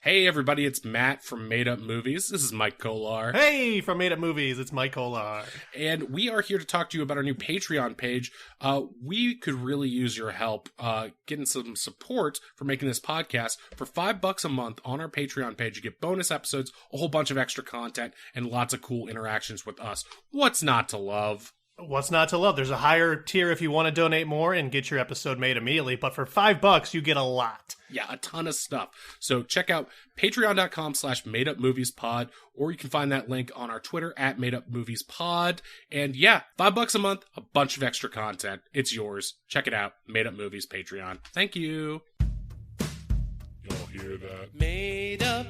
Hey everybody, it's Matt from Made Up Movies. This is Mike Kolar. Hey, from Made Up Movies, it's Mike Kolar. And we are here to talk to you about our new Patreon page. We could really use your help getting some support for making this podcast. For $5 a month on our Patreon page, you get bonus episodes, a whole bunch of extra content, and lots of cool interactions with us. What's not to love? What's not to love? There's a higher tier if you want to donate more and get your episode made immediately, but for $5, you get a lot. Yeah, a ton of stuff. So check out patreon.com/madeupmoviespod, or you can find that link on our Twitter at madeupmoviespod. And yeah, $5 a month, a bunch of extra content. It's yours. Check it out. Made Up Movies Patreon. Thank you. Y'all hear that? Made up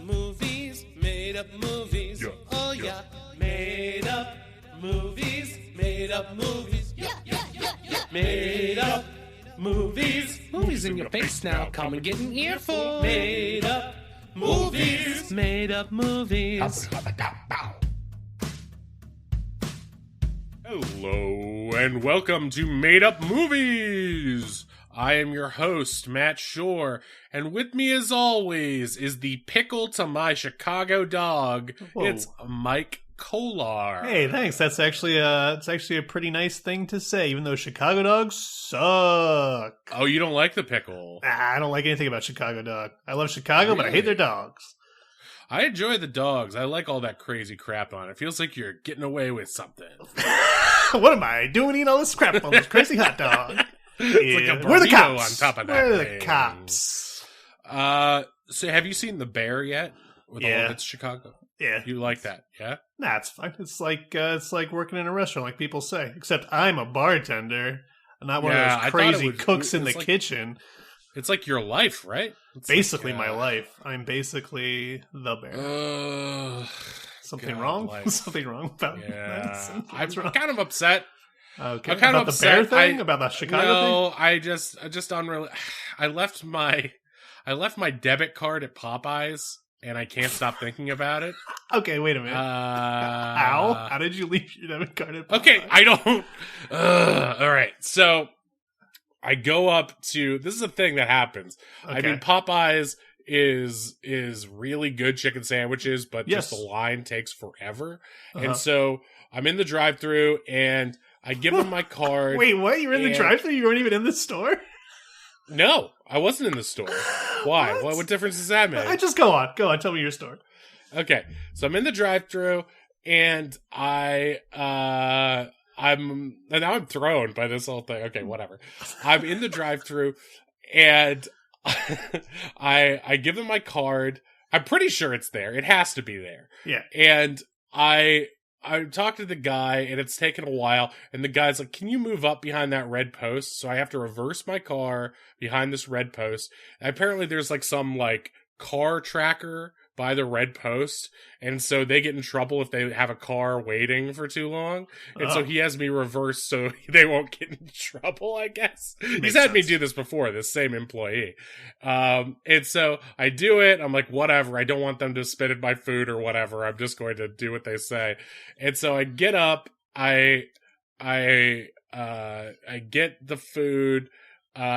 movies, made up movies. Yeah, oh yeah. Made up movies, made up movies. Yeah. Made up movies. Movies in your face now. Come and get an earful. Made up movies, made up movies. Hello, and welcome to Made Up Movies. I am your host, Matt Shore, and with me as always is the pickle to my Chicago dog. Whoa. It's Mike Kolar. Hey, thanks. That's actually it's actually a pretty nice thing to say, even though Chicago dogs suck. Oh, you don't like the pickle? I don't like anything about Chicago dog. I love Chicago, but I hate their dogs. I enjoy the dogs. I like all that crazy crap on it. It feels like you're getting away with something. What am I doing eating all this crap on this crazy hot dog? It's like a Where are the burrito cops? on top of that Where are the thing. cops? So have you seen The Bear yet? With all Yeah. of its Chicago? Yeah. You like that, yeah? Nah, it's fine. It's like working in a restaurant, like people say. Except I'm a bartender. I'm not one Yeah, of I those thought it crazy was- cooks in the it's like- kitchen. It's like your life, right? It's Basically, like, my life. I'm basically the bear. Something God, wrong? like- Something wrong about Yeah. that? I'm What's wrong? kind of upset. Okay. I'm kind about of the bear upset. thing? About the Chicago thing? No, I just unreal. I left my debit card at Popeyes, and I can't stop thinking about it. Okay, wait a minute. How? How did you leave your debit card at Popeyes? Okay, I don't. All right, so I go up to. This is a thing that happens. I Okay. mean, Popeyes is really good chicken sandwiches, but Yes. just the line takes forever. Uh-huh. And so I'm in the drive-thru, and I give them my card. Wait, what? You were in the and- drive-thru? You weren't even in the store? No, I wasn't in the store. Why? What? What difference does that make? Just go on. Go on. Tell me your story. Okay, so I'm in the drive-thru, and now I'm thrown by this whole thing. Okay, whatever. I'm in the drive-thru, and I give them my card. I'm pretty sure it's there. It has to be there. Yeah. And I talked to the guy, and it's taken a while, and the guy's like, can you move up behind that red post? So I have to reverse my car behind this red post. And apparently there's like some like car tracker by the red post, and so they get in trouble if they have a car waiting for too long. And so Oh. he has me reverse so they won't get in trouble, I guess. He's Makes had me sense. do this before, this same employee. And so I do it. I'm like, whatever. I don't want them to spit at my food or whatever. I'm just going to do what they say. And so I get up. I get the food.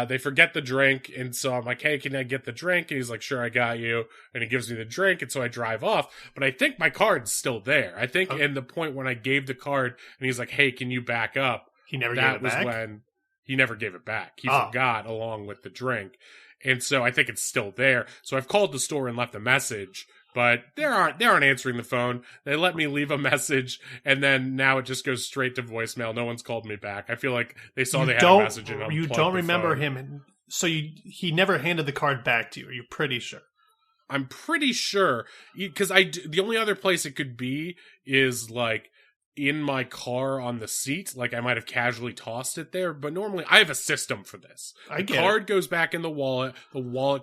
They forget the drink, and so I'm like, hey, can I get the drink? And he's like, sure, I got you. And he gives me the drink, and so I drive off. But I think my card's still there. I think Okay. in the point when I gave the card, and he's like, hey, can you back up? He never gave That it was back? when he never gave it back. He Oh. forgot along with the drink. And so I think it's still there. So I've called the store and left a message, but they aren't answering the phone. They let me leave a message, and then now it just goes straight to voicemail. No one's called me back. I feel like they saw they had a message and You unplugged don't the remember phone. him, so he never handed the card back to you. Are you pretty sure? I'm pretty sure, because the only other place it could be is like in my car on the seat. Like I might have casually tossed it there, but normally I have a system for this. I The get it. card goes back in the wallet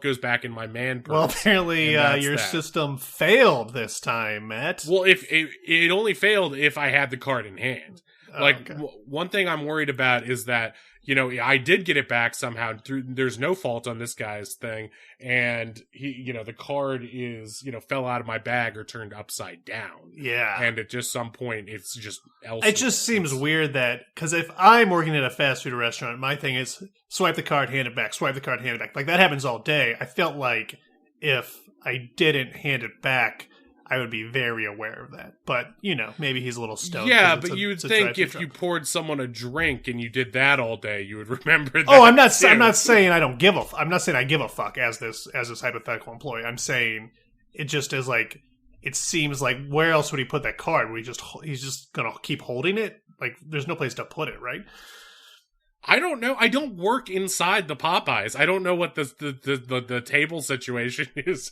goes back in my man purse. Well, apparently and that's your that. system failed this time, Matt. Well, if it only failed if I had the card in hand. Oh, Like okay. one thing I'm worried about is that, you know, I did get it back somehow through, there's no fault on this guy's thing. And he, you know, the card is, you know, fell out of my bag or turned upside down. Yeah. And at just some point it's just else. It just seems weird that, because if I'm working at a fast food restaurant, my thing is swipe the card, hand it back, swipe the card, hand it back. Like that happens all day. I felt like if I didn't hand it back, I would be very aware of that. But, maybe he's a little stoned. Yeah, but you'd think if you poured someone a drink and you did that all day, you would remember that. Oh, I'm not saying I don't give a I'm not saying I give a fuck as this hypothetical employee. I'm saying it just is like, it seems like, where else would he put that card? He's just going to keep holding it? Like, there's no place to put it, right? I don't know. I don't work inside the Popeyes. I don't know what the table situation is.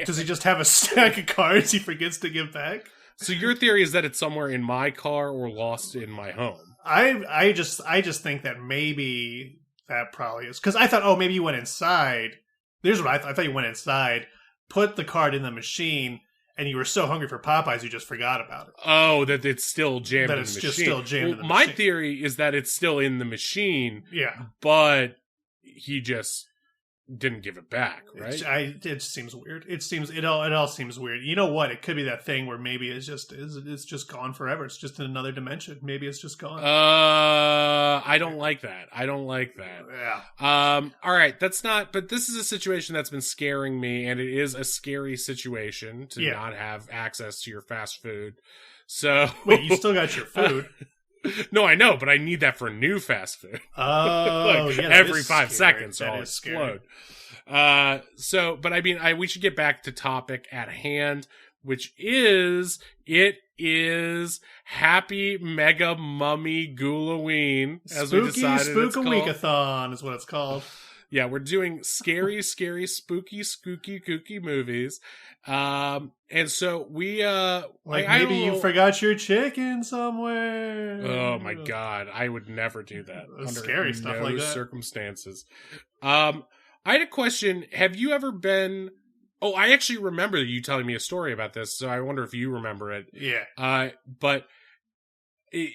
Does he just have a stack of cards he forgets to give back? So your theory is that it's somewhere in my car or lost in my home. I just think that maybe that probably is, because I thought, maybe you went inside. There's what I thought. I thought you went inside, put the card in the machine, and you were so hungry for Popeyes you just forgot about it. Oh, that it's still jammed in the machine. That it's just still jammed in the machine. My theory is that it's still in the machine. Yeah. But he just didn't give it back, right? It seems weird. It all seems weird. You know what? It could be that thing where maybe it's just gone forever. It's just in another dimension. Maybe it's just gone. I don't like that. Yeah. All right. But this is a situation that's been scaring me, and it is a scary situation to not have access to your fast food. So wait, you still got your food? No, I know, but I need that for new fast food. Oh, yeah, every 5 seconds, that I'll is explode. But I mean, we should get back to topic at hand, which is Happy Mega Mummy Gooloween, as we decided it's called. Spook-a-week-a-thon is what it's called. Yeah, we're doing scary, spooky, skooky, kooky movies. And so we, maybe you forgot your chicken somewhere. Oh my God. I would never do that. Under scary stuff like that. Circumstances. I had a question. Have you ever been, I actually remember you telling me a story about this, so I wonder if you remember it. Yeah. But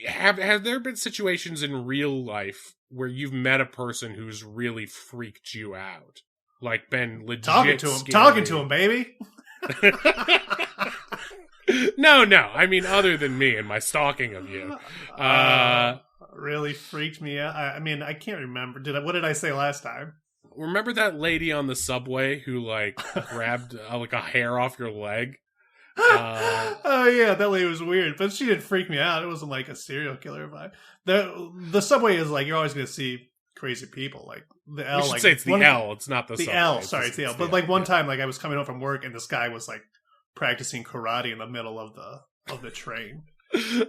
have there been situations in real life where you've met a person who's really freaked you out? Like been legit talking to him, baby. No. I mean, other than me and my stalking of you. Really freaked me out. I mean, I can't remember. What did I say last time? Remember that lady on the subway who grabbed a hair off your leg? Oh yeah, that lady was weird, but she didn't freak me out. It wasn't like a serial killer vibe. The subway is you're always going to see crazy people. Like the L. We should say it's the L. It's not the subway. L. Sorry, it's the L. But one time, I was coming home from work, and this guy was practicing karate in the middle of the train.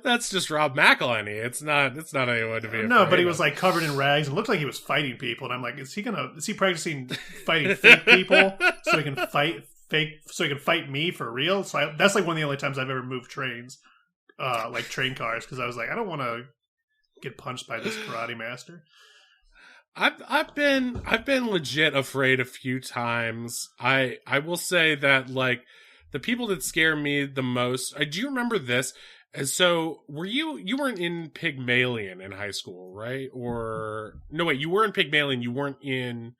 That's just Rob McElhenney. It's not anyone to be afraid No, but he of. was covered in rags and looked like he was fighting people. And I'm like, is he practicing fighting fake people so he can fight me for real? So that's one of the only times I've ever moved trains, train cars, because I was like, I don't want to get punched by this karate master. I've been legit afraid a few times. I will say that the people that scare me the most. Do you remember this? So were you weren't in Pygmalion in high school, right? Or no, wait, you were in Pygmalion. You weren't in.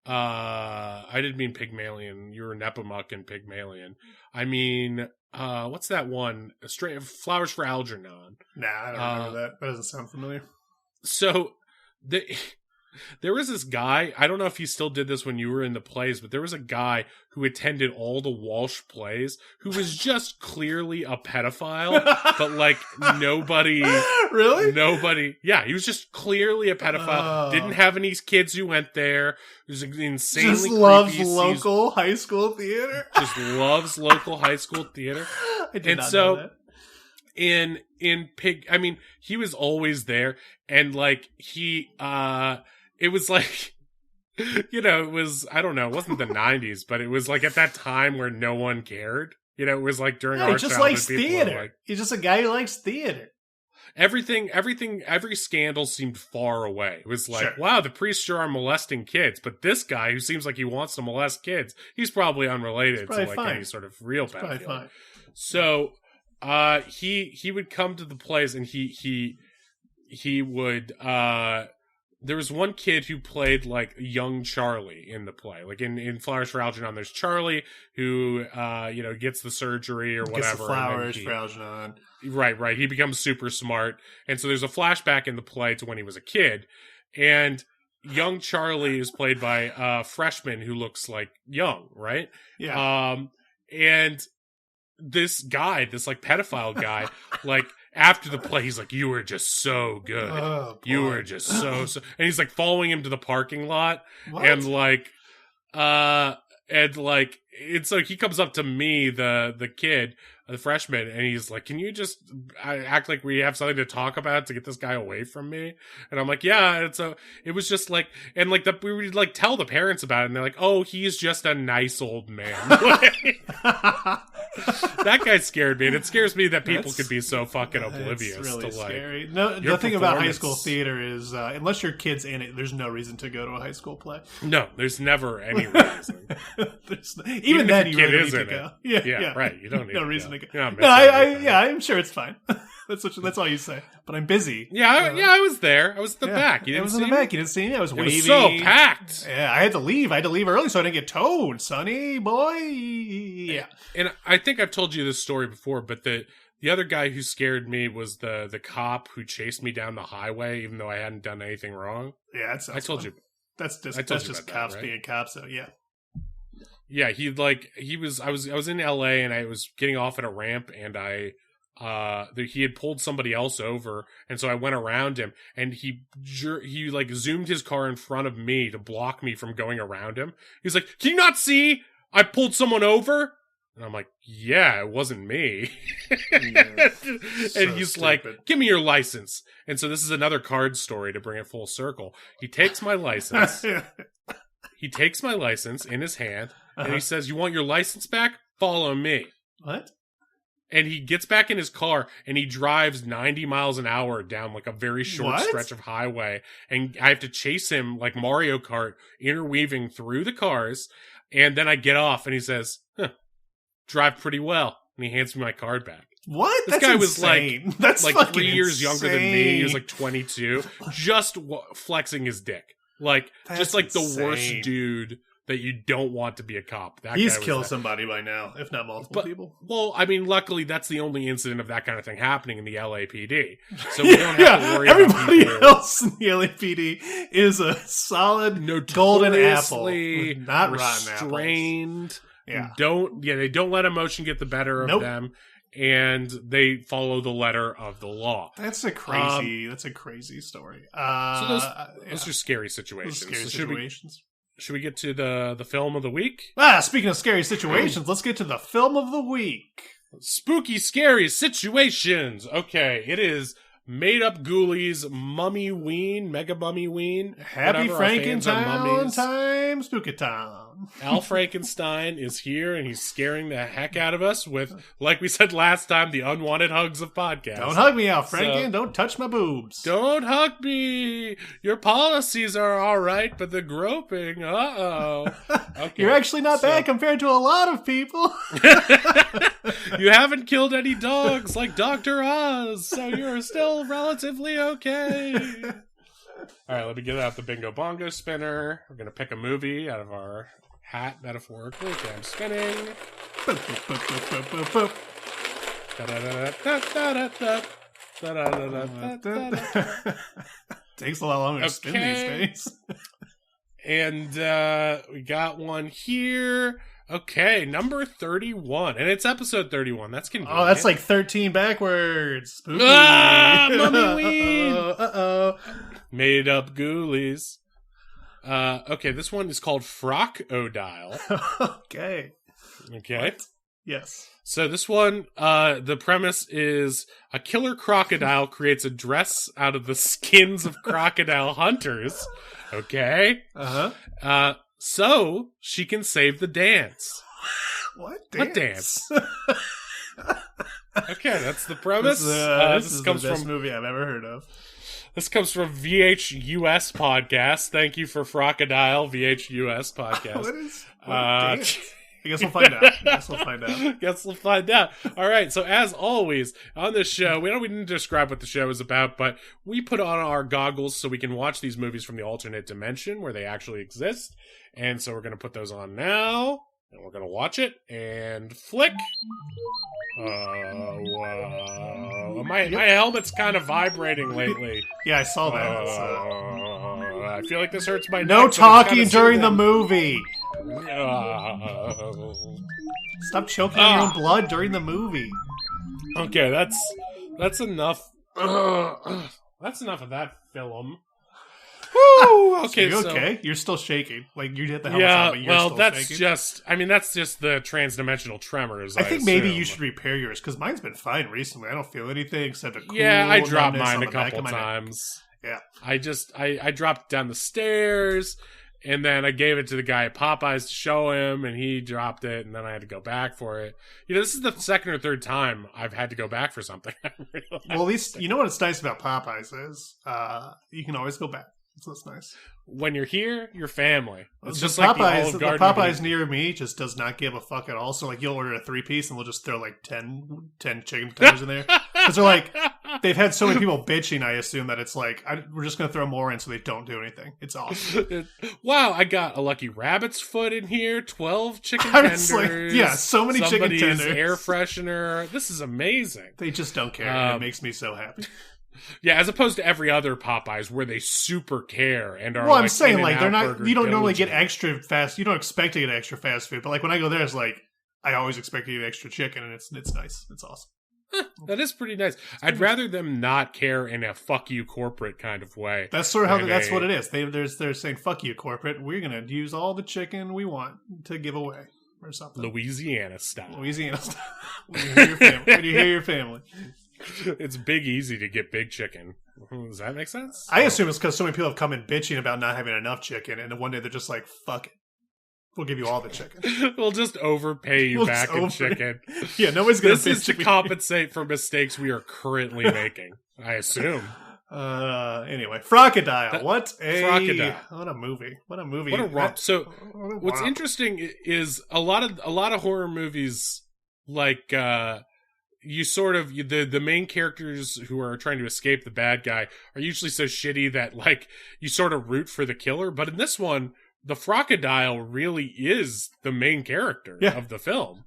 I didn't mean Pygmalion. You were Nepomuk in Pygmalion. I mean, what's that one? Flowers for Algernon. Nah, I don't remember that. That doesn't sound familiar. So there was this guy, I don't know if he still did this when you were in the plays, but there was a guy who attended all the Walsh plays who was just clearly a pedophile, but nobody... Really? Nobody... Yeah, he was just clearly a pedophile. Didn't have any kids who went there. It was insanely just loves local high school theater. Just loves local high school theater. I did not know that. In he was always there, and it was it was, I don't know, it wasn't the 90s, but it was at that time where no one cared. It was during our childhood. He just likes theater. He's just a guy who likes theater. Every scandal seemed far away. It was sure. Wow, the priests sure are molesting kids, but this guy who seems like he wants to molest kids, he's probably unrelated to fine. any sort of real pedophile. Fine. So, he would come to the plays, and he would, there was one kid who played young Charlie in the play. In Flowers for Algernon, there's Charlie who gets the surgery or whatever. Gets the flowers for Algernon. Right. He becomes super smart, and so there's a flashback in the play to when he was a kid, and young Charlie is played by a freshman who looks like young, right? Yeah. And this guy, this like pedophile guy, like after the play, he's like, "You were just so good. Oh, You boy. were just so," and he's like following him to the parking lot, What? and it's like he comes up to me, the kid, the freshman, and he's like, "Can you just act like we have something to talk about to get this guy away from me?" And I'm like, "Yeah." And so it was just like, and like we would like tell the parents about it, and they're like, "Oh, he's just a nice old man." That guy scared me, and it scares me that people could be so fucking oblivious It's really to like. scary. No, your the thing about high performance. school theater is, unless your kid's in it, there's no reason to go to a high school play. No, there's never any reason. Even then, if you your kid really is need in to go. it. Yeah, Yeah, right. You don't need no to reason go. to go. You're not No, missing anything. yeah, I'm sure it's fine. That's all you say. But I'm busy. Yeah, I was there. I was at the back. You I didn't was see in the me? back. You didn't see me. I was It waving. was so packed. Yeah, I had to leave. I had to leave early so I didn't get towed, Sonny boy. Yeah. And I think I've told you this story before, but the other guy who scared me was the cop who chased me down the highway, even though I hadn't done anything wrong. Yeah, that sounds I told fun. you. That's just I told that's you just about cops that, right? being cops. So yeah. Yeah, I was in LA and I was getting off at a ramp and he had pulled somebody else over, and so I went around him, and he like zoomed his car in front of me to block me from going around him. He's like, "Can you not see I pulled someone over?" And I'm like, "Yeah, it wasn't me." And he's stupid. like, "Give me your license." And so this is another card story to bring it full circle. He takes my license. He takes my license in his hand, and he says, "You want your license back? Follow me." What? And he gets back in his car and he drives 90 miles an hour down like a very short What? stretch of highway. And I have to chase him like Mario Kart, interweaving through the cars. And then I get off and he says, "Drive pretty well." And he hands me my card back. What? This That's guy insane. was That's like fucking 3 years younger than me. He was insane. like 22, just flexing his dick. Like, That's just like the worst insane. dude that you don't want to be a cop. That He's guy was killed that. somebody by now, if not multiple people. Well, I mean, luckily that's the only incident of that kind of thing happening in the LAPD, so we don't have to worry everybody about people else in the LAPD is a solid golden apple, notoriously with not rotten apples. restrained. Yeah. They don't let emotion get the better of Nope. them, and they follow the letter of the law. That's a crazy story. So those are scary those situations. scary So situations. should we get to the film of the week? Speaking of scary situations, let's get to the film of the week. Spooky, scary situations. Okay, it is Made Up Ghoulies Mummy Ween, Mega Mummy Ween. Happy whatever our fans are Frankentown mummies. time, Spooky Town. Al Frankenstein is here, and he's scaring the heck out of us with, like we said last time, the unwanted hugs of podcasts. Don't hug me, Al Franken. So- Don't touch my boobs. Don't hug me. Your policies are all right, but the groping, uh-oh. Okay, You're actually not so- bad compared to a lot of people. You haven't killed any dogs like Dr. Oz, so you're still relatively okay. All right, let me get out the bingo bongo spinner. We're going to pick a movie out of our hat, metaphorically. Okay, I'm spinning. Boop, boop, boop, boop, boop, Da-da-da-da-da-da-da-da. Da-da-da-da-da-da-da. boop. Takes a lot longer to spin these Okay. days. And we got one here. Okay, number 31. And it's episode 31. That's convenient. Oh, that's like 13 backwards. Spooky. Ah, Mummy Ween. Uh-oh. Made Up Ghoulies. Okay, this one is called Frocodile. Okay. Okay. Yes. So this one, the premise is a killer crocodile creates a dress out of the skins of crocodile hunters. Okay. Uh-huh. So she can save the dance. What What dance? Okay, that's the premise. This is comes the best from movie I've ever heard of. This comes from VHUS podcast. Thank you for Frocodile, VHUS podcast. What dance? I guess we'll find out. Guess we'll find out. All right. So as always on this show, we didn't describe what the show is about, but we put on our goggles so we can watch these movies from the alternate dimension where they actually exist. And so we're going to put those on now, and we're going to watch it and flick. Whoa. My helmet's kind of vibrating lately. Yeah, I saw that. I feel like this hurts my neck. No but it's talking kinda during the soothing. movie. Oh. Stop choking on your own blood during the movie. Okay, that's enough. That's enough of that film. Woo! Okay, So you okay? You're still shaking. Like you hit the helmet yeah, on, but you're well, still that's shaking. just. I mean, that's just the transdimensional tremors. I think maybe assume. you should repair yours because mine's been fine recently. I don't feel anything except a cool Yeah, I dropped numbness mine on a the back couple of my neck. times. Yeah. I dropped down the stairs, and then I gave it to the guy at Popeyes to show him, and he dropped it, and then I had to go back for it. You know, this is the second or third time I've had to go back for something. Well, at least you know what's nice about Popeyes is you can always go back. So that's nice. When you're here, you're family. It's The just like the Popeyes, Olive the Garden. Popeyes near me just does not give a fuck at all. So like, you'll order a 3-piece and they'll just throw like 10 chicken tenders in there because they're like, they've had so many people bitching. I assume that it's like we're just gonna throw more in so they don't do anything. It's awesome. Wow, I got a lucky rabbit's foot in here, 12 chicken I tenders. was like, yeah, so many chicken somebody's tenders. air freshener. This is amazing. They just don't care. And it makes me so happy. Yeah, as opposed to every other Popeyes where they super care and are. Well, I'm like, saying like they're In-N-Out not. Burger You don't normally get diligent. extra fast. You don't expect to get extra fast food, but like when I go there, it's like I always expect to get extra chicken, and it's nice. It's awesome. That is pretty nice. I'd rather them not care in a fuck you corporate kind of way. That's sort of how. And That's what it is. They're saying fuck you, corporate. We're gonna use all the chicken we want to give away or something. Louisiana style. Louisiana style. When you hear your family. When you hear your family. It's big easy to get big chicken. Does that make sense? I assume it's because so many people have come in bitching about not having enough chicken, and then one day they're just like, "Fuck it, we'll give you all the chicken." We'll just overpay you We'll back just in chicken. Yeah, nobody's gonna. This is bitch to at me. compensate for mistakes we are currently making. I assume. Anyway, Frocodile. What a Frocodile. What a movie. What a movie. What a romp. So What a what's romp. interesting is a lot of horror movies, like you sort of the main characters who are trying to escape the bad guy are usually so shitty that like you sort of root for the killer. But in this one, the Frocodile really is the main character Yeah. of the film.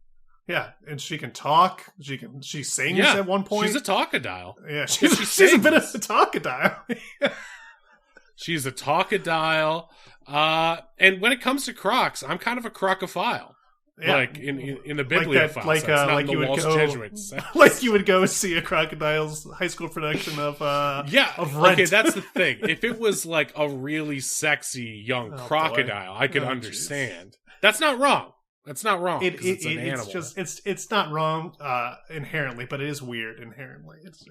Yeah, and she can talk. She sings Yeah, at one point. she's a talkadile. Yeah, she she's a bit of sings. a talkadile. She's a talkadile. And when it comes to crocs, I'm kind of a crocophile. Yeah. Like in the Like bibliophile that, like sense, not like in the you would Walsh go, Jesuits. like you would go see a Crocodile's high school production of Yeah, of Rent. okay, that's the thing. If it was like a really sexy young Oh, crocodile, I could Oh, understand. That's not wrong. That's not wrong. 'cause it's an it's animal. just it's not wrong inherently, but it is weird inherently. It's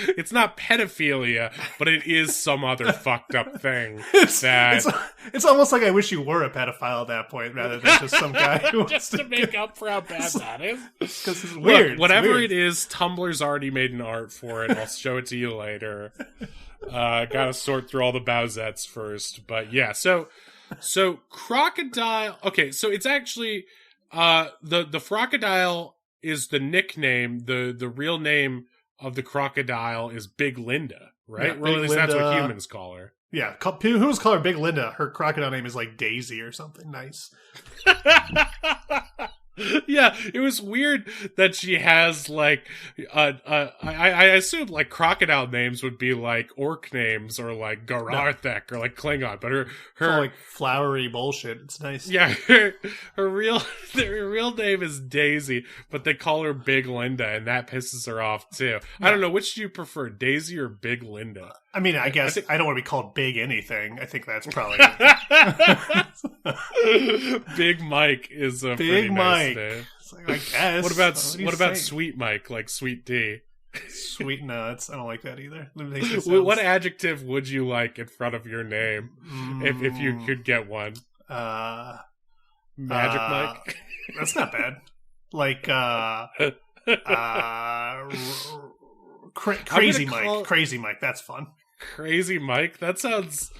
It's not pedophilia, but it is some other fucked up thing. it's That- it's almost like I wish you were a pedophile at that point rather than just some guy who wants just to make up for how bad that is. because it's Look, weird. whatever it's it is, Tumblr's already made an art for it. I'll show it to you later. Gotta sort through all the Bowsettes first. But yeah, so Crocodile. Okay, so it's actually the Frocodile is the nickname. The real name of the crocodile is Big Linda, right? Yeah, Well, at Big least that's what Linda. humans call her. Yeah, who's call her Big Linda? Her crocodile name is like Daisy or something nice. Yeah, it was weird that she has like I assumed like crocodile names would be like orc names or like Gararthek or like Klingon, but It's all like flowery bullshit. It's nice. yeah, her real name is Daisy, but they call her Big Linda, and that pisses her off too. I don't know, which do you prefer, Daisy or Big Linda? I mean, I guess I don't want to be called Big anything. I think that's probably Big Mike is a Big pretty nice Mike. name. It's like, I guess. What about say? Sweet Mike, like Sweet D? Sweet? No, I don't like that either. That makes it What sound- adjective would you like in front of your name if you could get one? Magic Mike? That's not bad. Like crazy Mike. call- Crazy Mike. That's fun. Crazy Mike? That sounds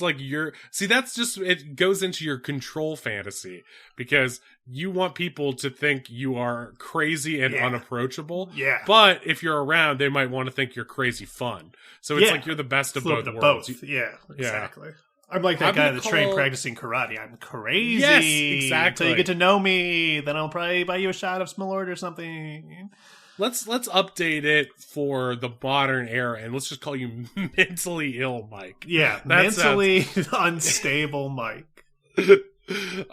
like it goes into your control fantasy because you want people to think you are crazy and Yeah. unapproachable. Yeah. But if you're around, they might want to think you're crazy fun. So it's Yeah. like you're the best of Flip both to worlds. both. Yeah, exactly. I'm like that I'm guy gonna that's trained call- practicing karate. I'm crazy. Yes, exactly. Until you get to know me, then I'll probably buy you a shot of Smallord or something. Let's update it for the modern era, and let's just call you mentally ill, Mike. Yeah, That mentally unstable Mike.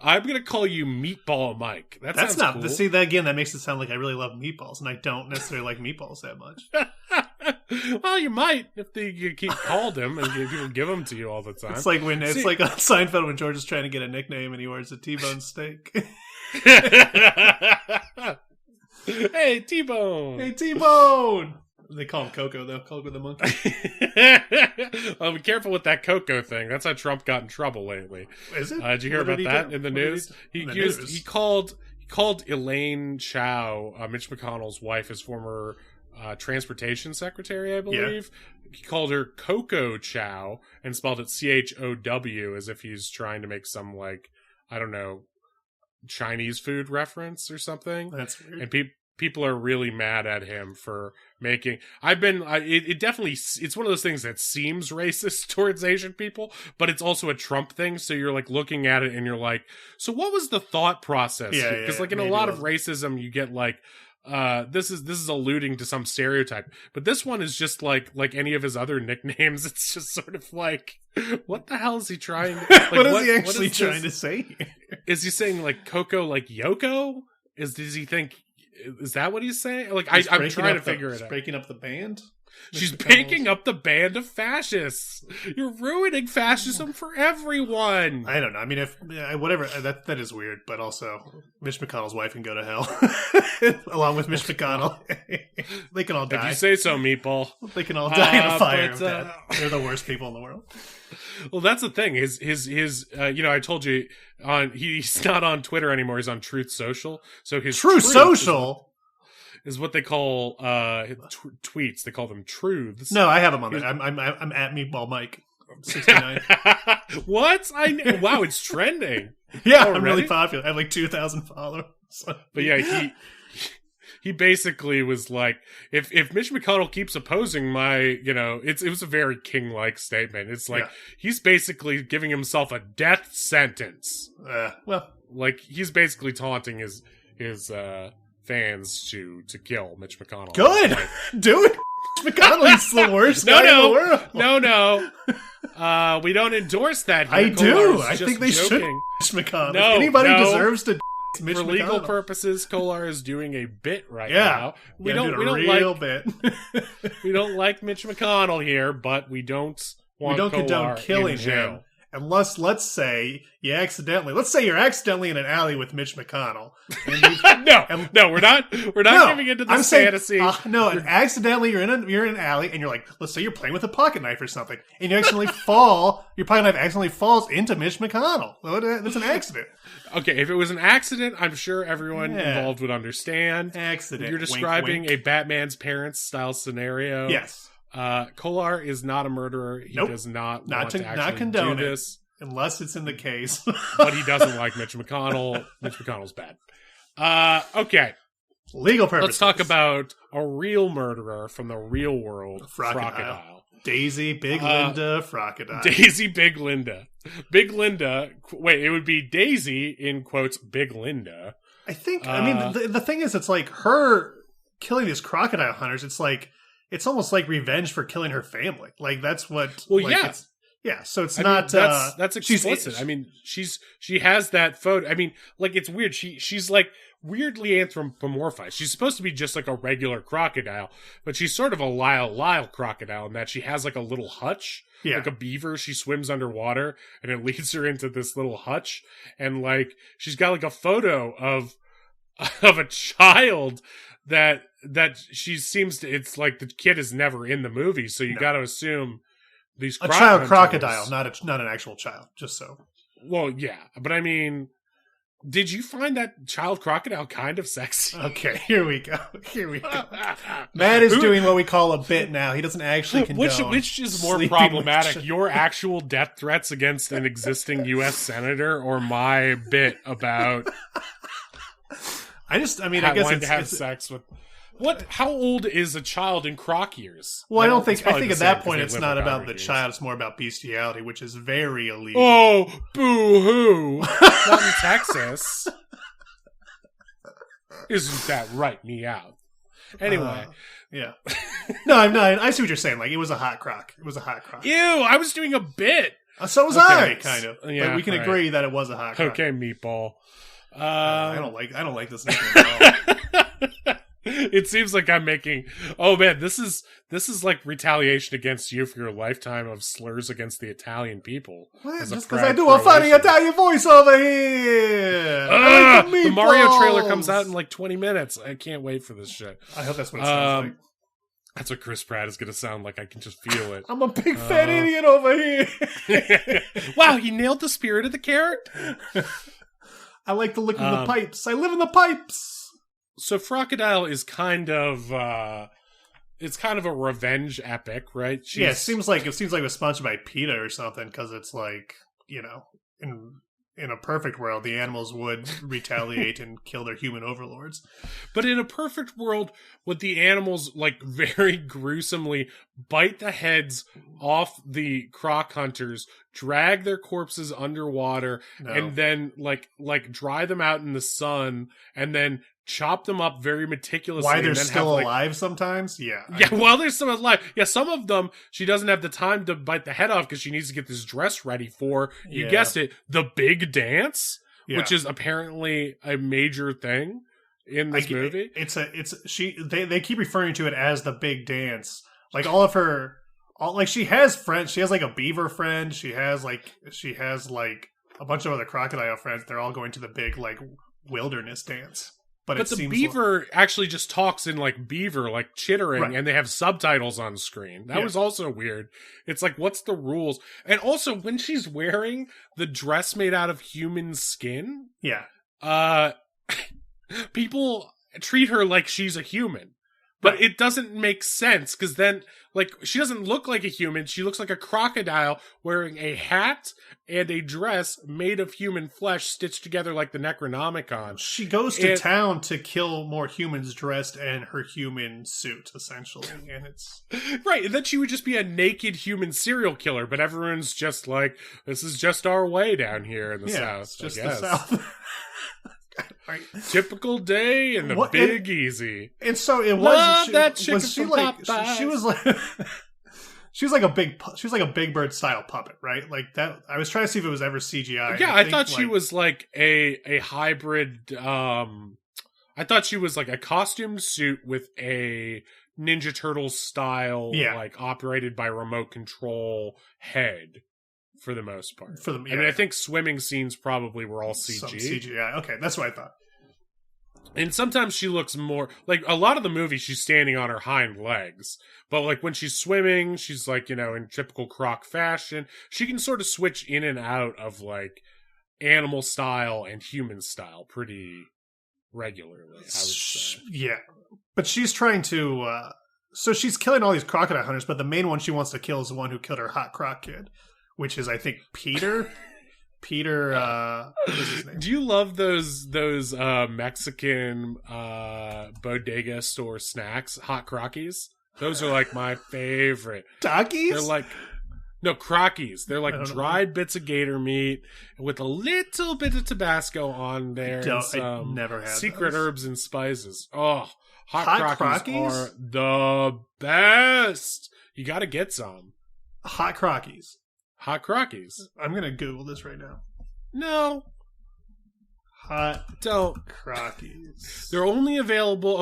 I'm gonna call you Meatball Mike. That's That's not. cool. See, that again, that makes it sound like I really love meatballs, and I don't necessarily like meatballs that much. Well, you might if you keep called him and people give them to you all the time. It's like on Seinfeld when George is trying to get a nickname and he wears a T-bone steak. Hey, T-Bone. Hey, T-bone. They call him Coco though. Coco the monkey. Well, be careful with that Coco thing. That's how Trump got in trouble lately. Is it? Did you hear about that in the news? He called Elaine Chao, Mitch McConnell's wife, his former transportation secretary, I believe. Yeah. He called her Coco Chow and spelled it CHOW as if he's trying to make some, like, I don't know, Chinese food reference or something. That's weird. And people are really mad at him for making. It definitely, it's one of those things that seems racist towards Asian people, but it's also a Trump thing. So you're like looking at it and you're like, so what was the thought process? Yeah, because like in a lot of racism, you get like, this is alluding to some stereotype, but this one is just like any of his other nicknames. It's just sort of like, what the hell is he trying to, like, what is he actually trying to say? Is he saying like Coco like Yoko? Does he think, is that what he's saying? Like, I'm trying to figure it out. Breaking up the band? She's breaking up the band of fascists. You're ruining fascism for everyone. I don't know. I mean, whatever, that is weird, but also Mitch McConnell's wife can go to hell. Along with Mitch McConnell. They can all die. If you say so, Meatball. They can all die in a fire of death. They're the worst people in the world. Well, that's the thing. His I told you he's not on Twitter anymore. He's on Truth Social. So his Truth Social is what they call tweets. They call them truths. No, I have them on there. I'm at Meatball Mike 69. What? Wow, it's trending. Yeah, I'm really popular. I have like 2,000 followers. But yeah, he basically was like, if Mitch McConnell keeps opposing my, it was a very king-like statement. It's like, he's basically giving himself a death sentence. Well, like he's basically taunting his fans to kill Mitch McConnell. Good, do it. Mitch McConnell is the worst guy in the world. No. We don't endorse that. I do. I think they should. Mitch McConnell. No, anybody deserves to. Mitch For McConnell. legal purposes, Kolar is doing a bit right now. now. We don't bit. We don't like Mitch McConnell here, but we don't condone killing him. Unless, let's say you're accidentally in an alley with Mitch McConnell. No, we're not giving into this fantasy. And accidentally you're in an alley and you're like, let's say you're playing with a pocket knife or something, and you accidentally your pocket knife accidentally falls into Mitch McConnell. That's an accident. Okay, if it was an accident, I'm sure everyone involved would understand. Accident. You're describing a Batman's parents style scenario. Yes. Kolar is not a murderer. He does not want to actually do this. Unless it's in the case. But he doesn't like Mitch McConnell. Mitch McConnell's bad. Okay. Legal purposes. Let's talk about a real murderer from the real world. Frocodile. Daisy, Big Linda, Frocodile. Daisy, Big Linda. Big Linda. Wait, it would be Daisy in quotes, Big Linda. I think, the thing is, it's like her killing these crocodile hunters. It's like, it's almost like revenge for killing her family. Like, that's what. Well, like, yeah. So it's not. That's explicit. She has that photo. I mean, like, it's weird. She's like weirdly anthropomorphized. She's supposed to be just like a regular crocodile, but she's sort of a Lyle crocodile in that she has like a little hutch. Yeah. Like a beaver, she swims underwater, and it leads her into this little hutch, and like she's got like a photo of a child that she seems to. It's like the kid is never in the movie, so you got to assume these a child crocodile, not an actual child. Just so. Well, yeah, but I mean, did you find that child crocodile kind of sexy? Okay, here we go. Matt is doing what we call a bit now. He doesn't actually condone. Which is more problematic? Your actual death threats against an existing U.S. senator, or my bit about? I guess wanting to have sex with. What? How old is a child in croc years? Well, I think at that point it's not about the child; it's more about bestiality, which is very illegal. Oh, boo-hoo! Not in Texas. Isn't that right? Me out. Anyway. Yeah. No, I see what you're saying. Like, it was a hot croc. It was a hot croc. Ew, I was doing a bit. So was I, kind of. Yeah, but we can agree that it was a hot croc. Okay, meatball. I don't like this nickname at all. It seems like I'm making. Oh man, this is like retaliation against you for your lifetime of slurs against the Italian people. What? Just because I do a funny Italian voice over here. The Mario trailer comes out in like 20 minutes. I can't wait for this shit. I hope that's what it sounds like. That's what Chris Pratt is going to sound like. I can just feel it. I'm a big fat idiot over here. Wow, he nailed the spirit of the character. I like the look of the pipes. I live in the pipes. So Frocodile is kind of it's kind of a revenge epic, right? Yeah, it seems like it was sponsored by PETA or something, because it's like, you know, in a perfect world, the animals would retaliate and kill their human overlords. But in a perfect world, would the animals like very gruesomely bite the heads off the croc hunters, drag their corpses underwater, and then like dry them out in the sun, and then chop them up very meticulously? Why they're and then still alive sometimes? Yeah. Yeah, while they're still alive. Yeah, some of them, she doesn't have the time to bite the head off because she needs to get this dress ready for, you guessed it, the big dance, which is apparently a major thing in this movie. They keep referring to it as the big dance. Like she has friends. She has like a beaver friend. She has like a bunch of other crocodile friends. They're all going to the big like wilderness dance. But the beaver actually just talks in like beaver, like chittering, and they have subtitles on screen. That was also weird. It's like, what's the rules? And also, when she's wearing the dress made out of human skin, people treat her like she's a human. But it doesn't make sense, because then, like, she doesn't look like a human. She looks like a crocodile wearing a hat and a dress made of human flesh stitched together like the Necronomicon. She goes to town to kill more humans dressed in her human suit, essentially. And it's... Right, and then she would just be a naked human serial killer, but everyone's just like, this is just our way down here in the South. It's just the South. Right. Typical day in the Big Easy. And so it was. She was like a Big Bird style puppet, right? Like that. I was trying to see if it was ever CGI. Yeah, I thought she was like a hybrid. I thought she was like a costume suit with a Ninja Turtles style, like operated by remote control head. For the most part. I mean, I think swimming scenes probably were all CG. Some CGI. Okay, that's what I thought. And sometimes she looks more... Like, a lot of the movie, she's standing on her hind legs. But, like, when she's swimming, she's, like, you know, in typical croc fashion. She can sort of switch in and out of, like, animal style and human style pretty regularly, I would say. Yeah. But she's trying to... So she's killing all these crocodile hunters, but the main one she wants to kill is the one who killed her hot croc kid. Which is, I think, Peter. What is his name? Do you love those Mexican bodega store snacks, hot Crockies? Those are like my favorite. Takis? They're like Crockies. They're like dried bits of gator meat with a little bit of Tabasco on there and some never had secret those. Herbs and spices. Oh, hot Crockies are the best. You got to get some. Hot Crockies. Hot Crockies. I'm going to Google this right now. No. Don't. Crockies. They're only available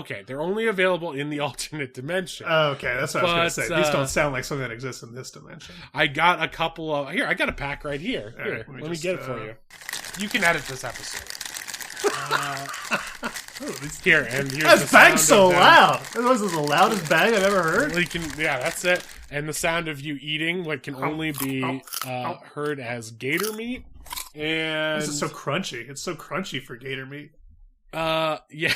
in the alternate dimension. Oh, okay, that's what I was going to say. These don't sound like something that exists in this dimension. I got a couple of... Here, I got a pack right here. Here, let me get it for you. You can edit this episode. Here, and here's that bag's so loud. That was the loudest bag I've ever heard. That's it. And the sound of you eating can only be heard as gator meat. And this is so crunchy. It's so crunchy for gator meat. Yeah.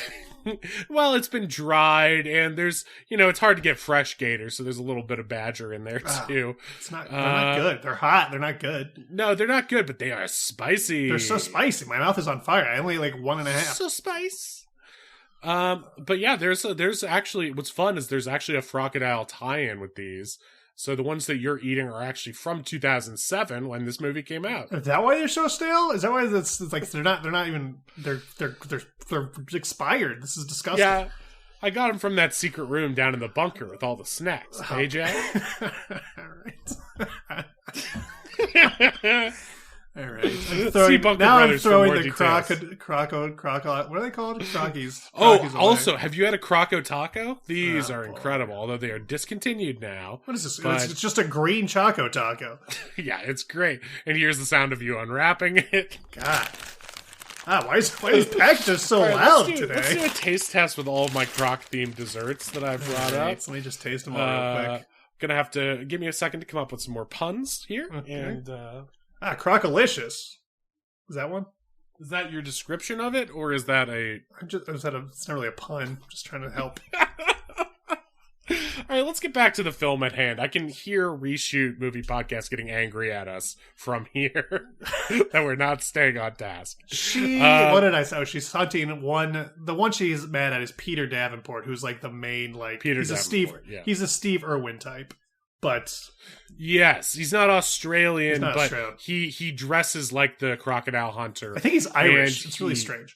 Well, it's been dried, and there's, it's hard to get fresh gator, so there's a little bit of badger in there too. They're not good. They're hot. They're not good. No, they're not good, but they are spicy. They're so spicy. My mouth is on fire. I only like 1.5. So spice. But yeah, there's actually, what's fun is there's actually a Frocodile tie-in with these. So the ones that you're eating are actually from 2007 when this movie came out. Is that why they're so stale? Is that why it's like they're not even they're expired? This is disgusting. Yeah. I got him from that secret room down in the bunker with all the snacks. Hey, Jay? All right. Now I'm throwing the crocodile. What are they called? Crockies. Also, have you had a Croco taco? These are incredible, although they are discontinued now. What is this? It's just a green Choco taco. Yeah, it's great. And here's the sound of you unwrapping it. God. Why is packages so loud today? Let's do a taste test with all of my croc-themed desserts that I've brought up. Let me just taste them all real quick. Gonna have to give me a second to come up with some more puns here. Okay. And Crocalicious. Is that one? Is that your description of it, or is that a? It's not really a pun. I'm just trying to help. All right, let's get back to the film at hand. I can hear Reshoot Movie Podcast getting angry at us from here that we're not staying on task. What did I say? Oh, she's hunting the one she's mad at is Peter Davenport, who's like the main he's a Steve Irwin type. But yes, he's not Australian, he dresses like the crocodile hunter. I think he's Irish. It's really strange.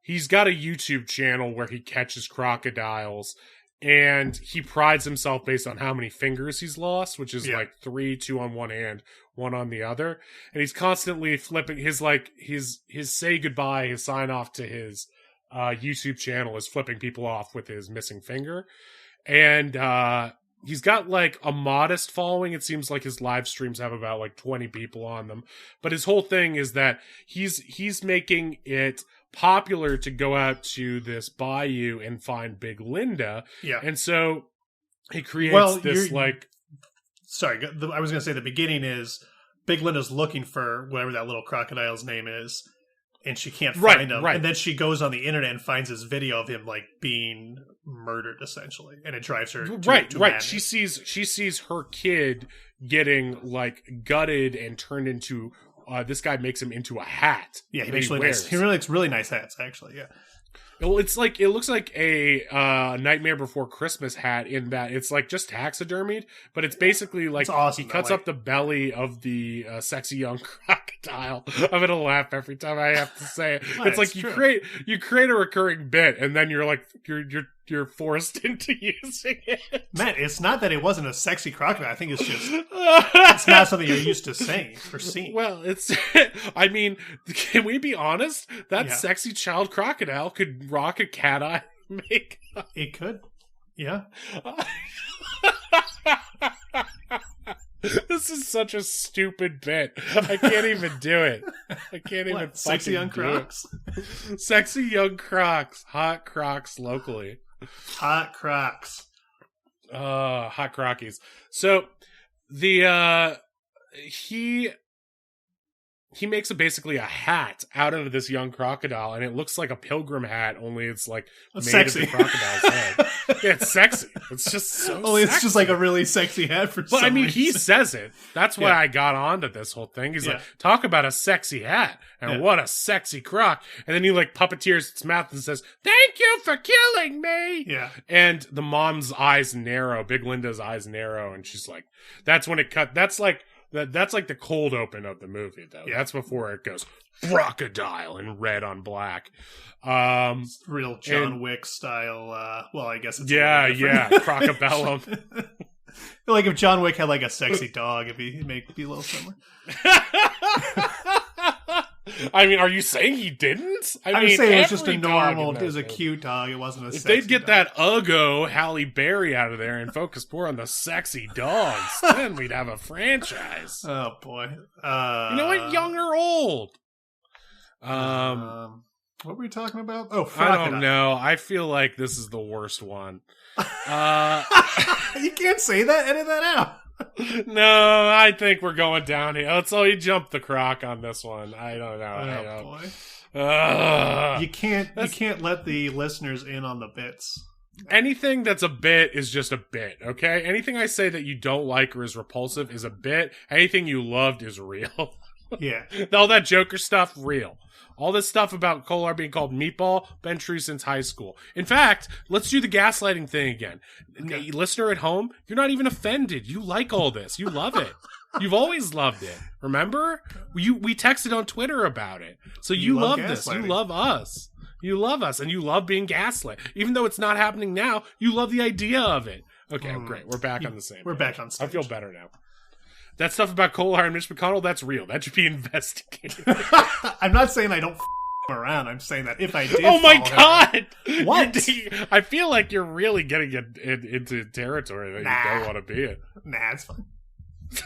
He's got a YouTube channel where he catches crocodiles, and he prides himself based on how many fingers he's lost, which is like 3, 2 on one hand, 1 on the other. And he's constantly flipping his say goodbye, his sign off to his YouTube channel is flipping people off with his missing finger. And he's got like a modest following. It seems like his live streams have about like 20 people on them. But his whole thing is that he's making it popular to go out to this bayou and find Big Linda. Yeah. And so he creates Sorry, I was going to say the beginning is Big Linda's looking for whatever that little crocodile's name is, and she can't find him. Right. And then she goes on the internet and finds this video of him like being murdered, essentially, and it drives her to madness. She sees her kid getting like gutted and turned into. This guy makes him into a hat. Yeah, he makes really nice hats, actually. Yeah. Well, it looks like a Nightmare Before Christmas hat in that it's like just taxidermied, but it's basically like he cuts up the belly of the sexy young crocodile. I'm gonna laugh every time I have to say it. It's like you create a recurring bit, and then you're like you're forced into using it. Man, it's not that it wasn't a sexy crocodile. I think it's just it's not something you're used to saying or seeing. Well, I mean, can we be honest? That sexy child crocodile could rock a cat eye makeup. It could. Yeah. This is such a stupid bit. I can't even do it. I can't even sexy young crocs. Sexy young crocs. Hot crocs locally. Hot crocs. Hot crockies. So the he makes basically a hat out of this young crocodile, and it looks like a pilgrim hat, only it's like made sexy. of the crocodile's head. Yeah, it's sexy. It's just so it's just like a really sexy hat for some reason. He says it. That's why I got onto this whole thing. He's like, talk about a sexy hat, and what a sexy croc. And then he like puppeteers its mouth and says, thank you for killing me. Yeah. And the mom's eyes narrow, Big Linda's eyes narrow, and she's like, that's when it cut. That's like the cold open of the movie, though. Yeah. That's before it goes Frocodile in red on black. Real John Wick style. Well, I guess it's Crocobellum. Like if John Wick had like a sexy dog, it'd be a little similar. I mean, are you saying he didn't? I'm saying it's just a normal. It was a cute dog. It wasn't a. If sexy they'd get dog. that Uggo Halle Berry out of there and focus more on the sexy dogs, then we'd have a franchise. Oh boy! You know what? Young or old? What were we talking about? Oh, Frocodile. I don't know. I feel like this is the worst one. You can't say that. Edit that out. No, I think we're going downhill. So he jumped the croc on this one. I don't know. Boy. You can't let the listeners in on the bits. Anything that's a bit is just a bit, okay? Anything I say that you don't like or is repulsive is a bit. Anything you loved is real. Yeah. All that Joker stuff, real. All this stuff about Kolar being called Meatball, been true since high school. In fact, let's do the gaslighting thing again. Okay. Listener at home, you're not even offended. You like all this. You love it. You've always loved it. Remember? We texted on Twitter about it. So you love this. You love us. You love us, and you love being gaslit. Even though it's not happening now, you love the idea of it. Okay, great. We're back on the same. We're back on stage. I feel better now. That stuff about Kohler and Mitch McConnell, that's real. That should be investigated. I'm not saying I don't around. I'm saying that if I did. Oh my God! What? I feel like you're really getting into territory that you don't want to be in. Nah, it's fine.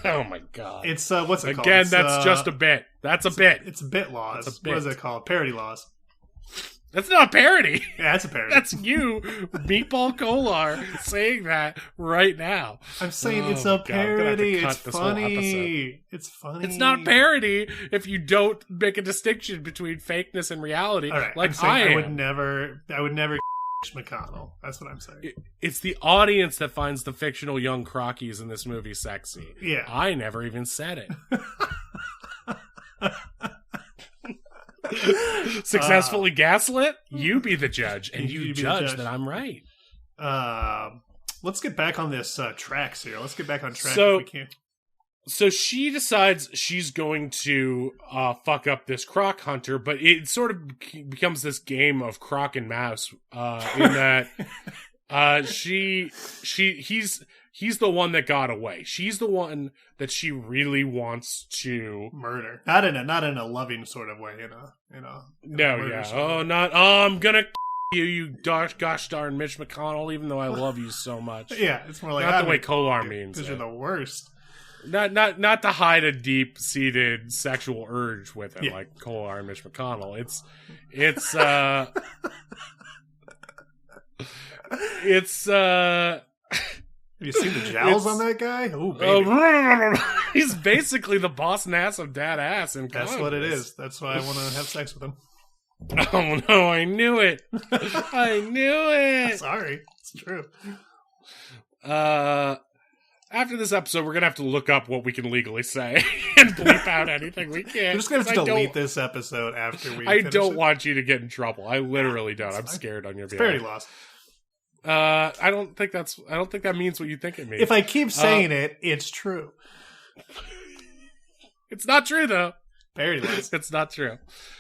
Oh my God! It's what's it called? Again, It's, that's just a bit. That's a bit. It's bit laws. It's a bit. What is it called? Parody laws. That's not a parody. Yeah, that's a parody. That's you, Meatball Kolar, saying that right now. I'm saying it's Oh, a God, I'm gonna have to parody. cut It's this whole episode. funny. It's funny. It's not parody if you don't make a distinction between fakeness and reality. All right, like I'm saying I I am. would never McConnell. That's what I'm saying. It's the audience that finds the fictional young Crockies in this movie sexy. Yeah. I never even said it. Successfully gaslit? You be the judge, and you be the judge judge. that I'm right. Let's get back on this tracks here. Let's get back on track So- if we can. So she decides she's going to fuck up this croc hunter, but it sort of becomes this game of croc and mouse in that he's the one that got away. She's the one that she really wants to Murder. Not in a loving sort of way, in a murder sort of way. not I'm gonna you gosh darn Mitch McConnell, even though I love you so much. Yeah, it's more like Not the way Kolar means because it. you're the worst. Not to hide a deep-seated sexual urge with him, Yeah. like Kolar and Mitch McConnell. It's Have you seen the jowls on that guy? Oh, baby. he's basically the boss ass of dad ass in That's comic what it books. is. That's why I want to have sex with him. Oh no, I knew it. I knew it. Sorry, it's true. After this episode, we're gonna have to look up what we can legally say and bleep out anything we can. We're just gonna have to 'cause delete this episode after we. I finish don't it. want you to get in trouble. I literally don't. I'm fine. scared on your It's parody behalf. loss. I don't think that means what you think it means. If I keep saying it, it's true. It's not true though. Parody loss. It's not true.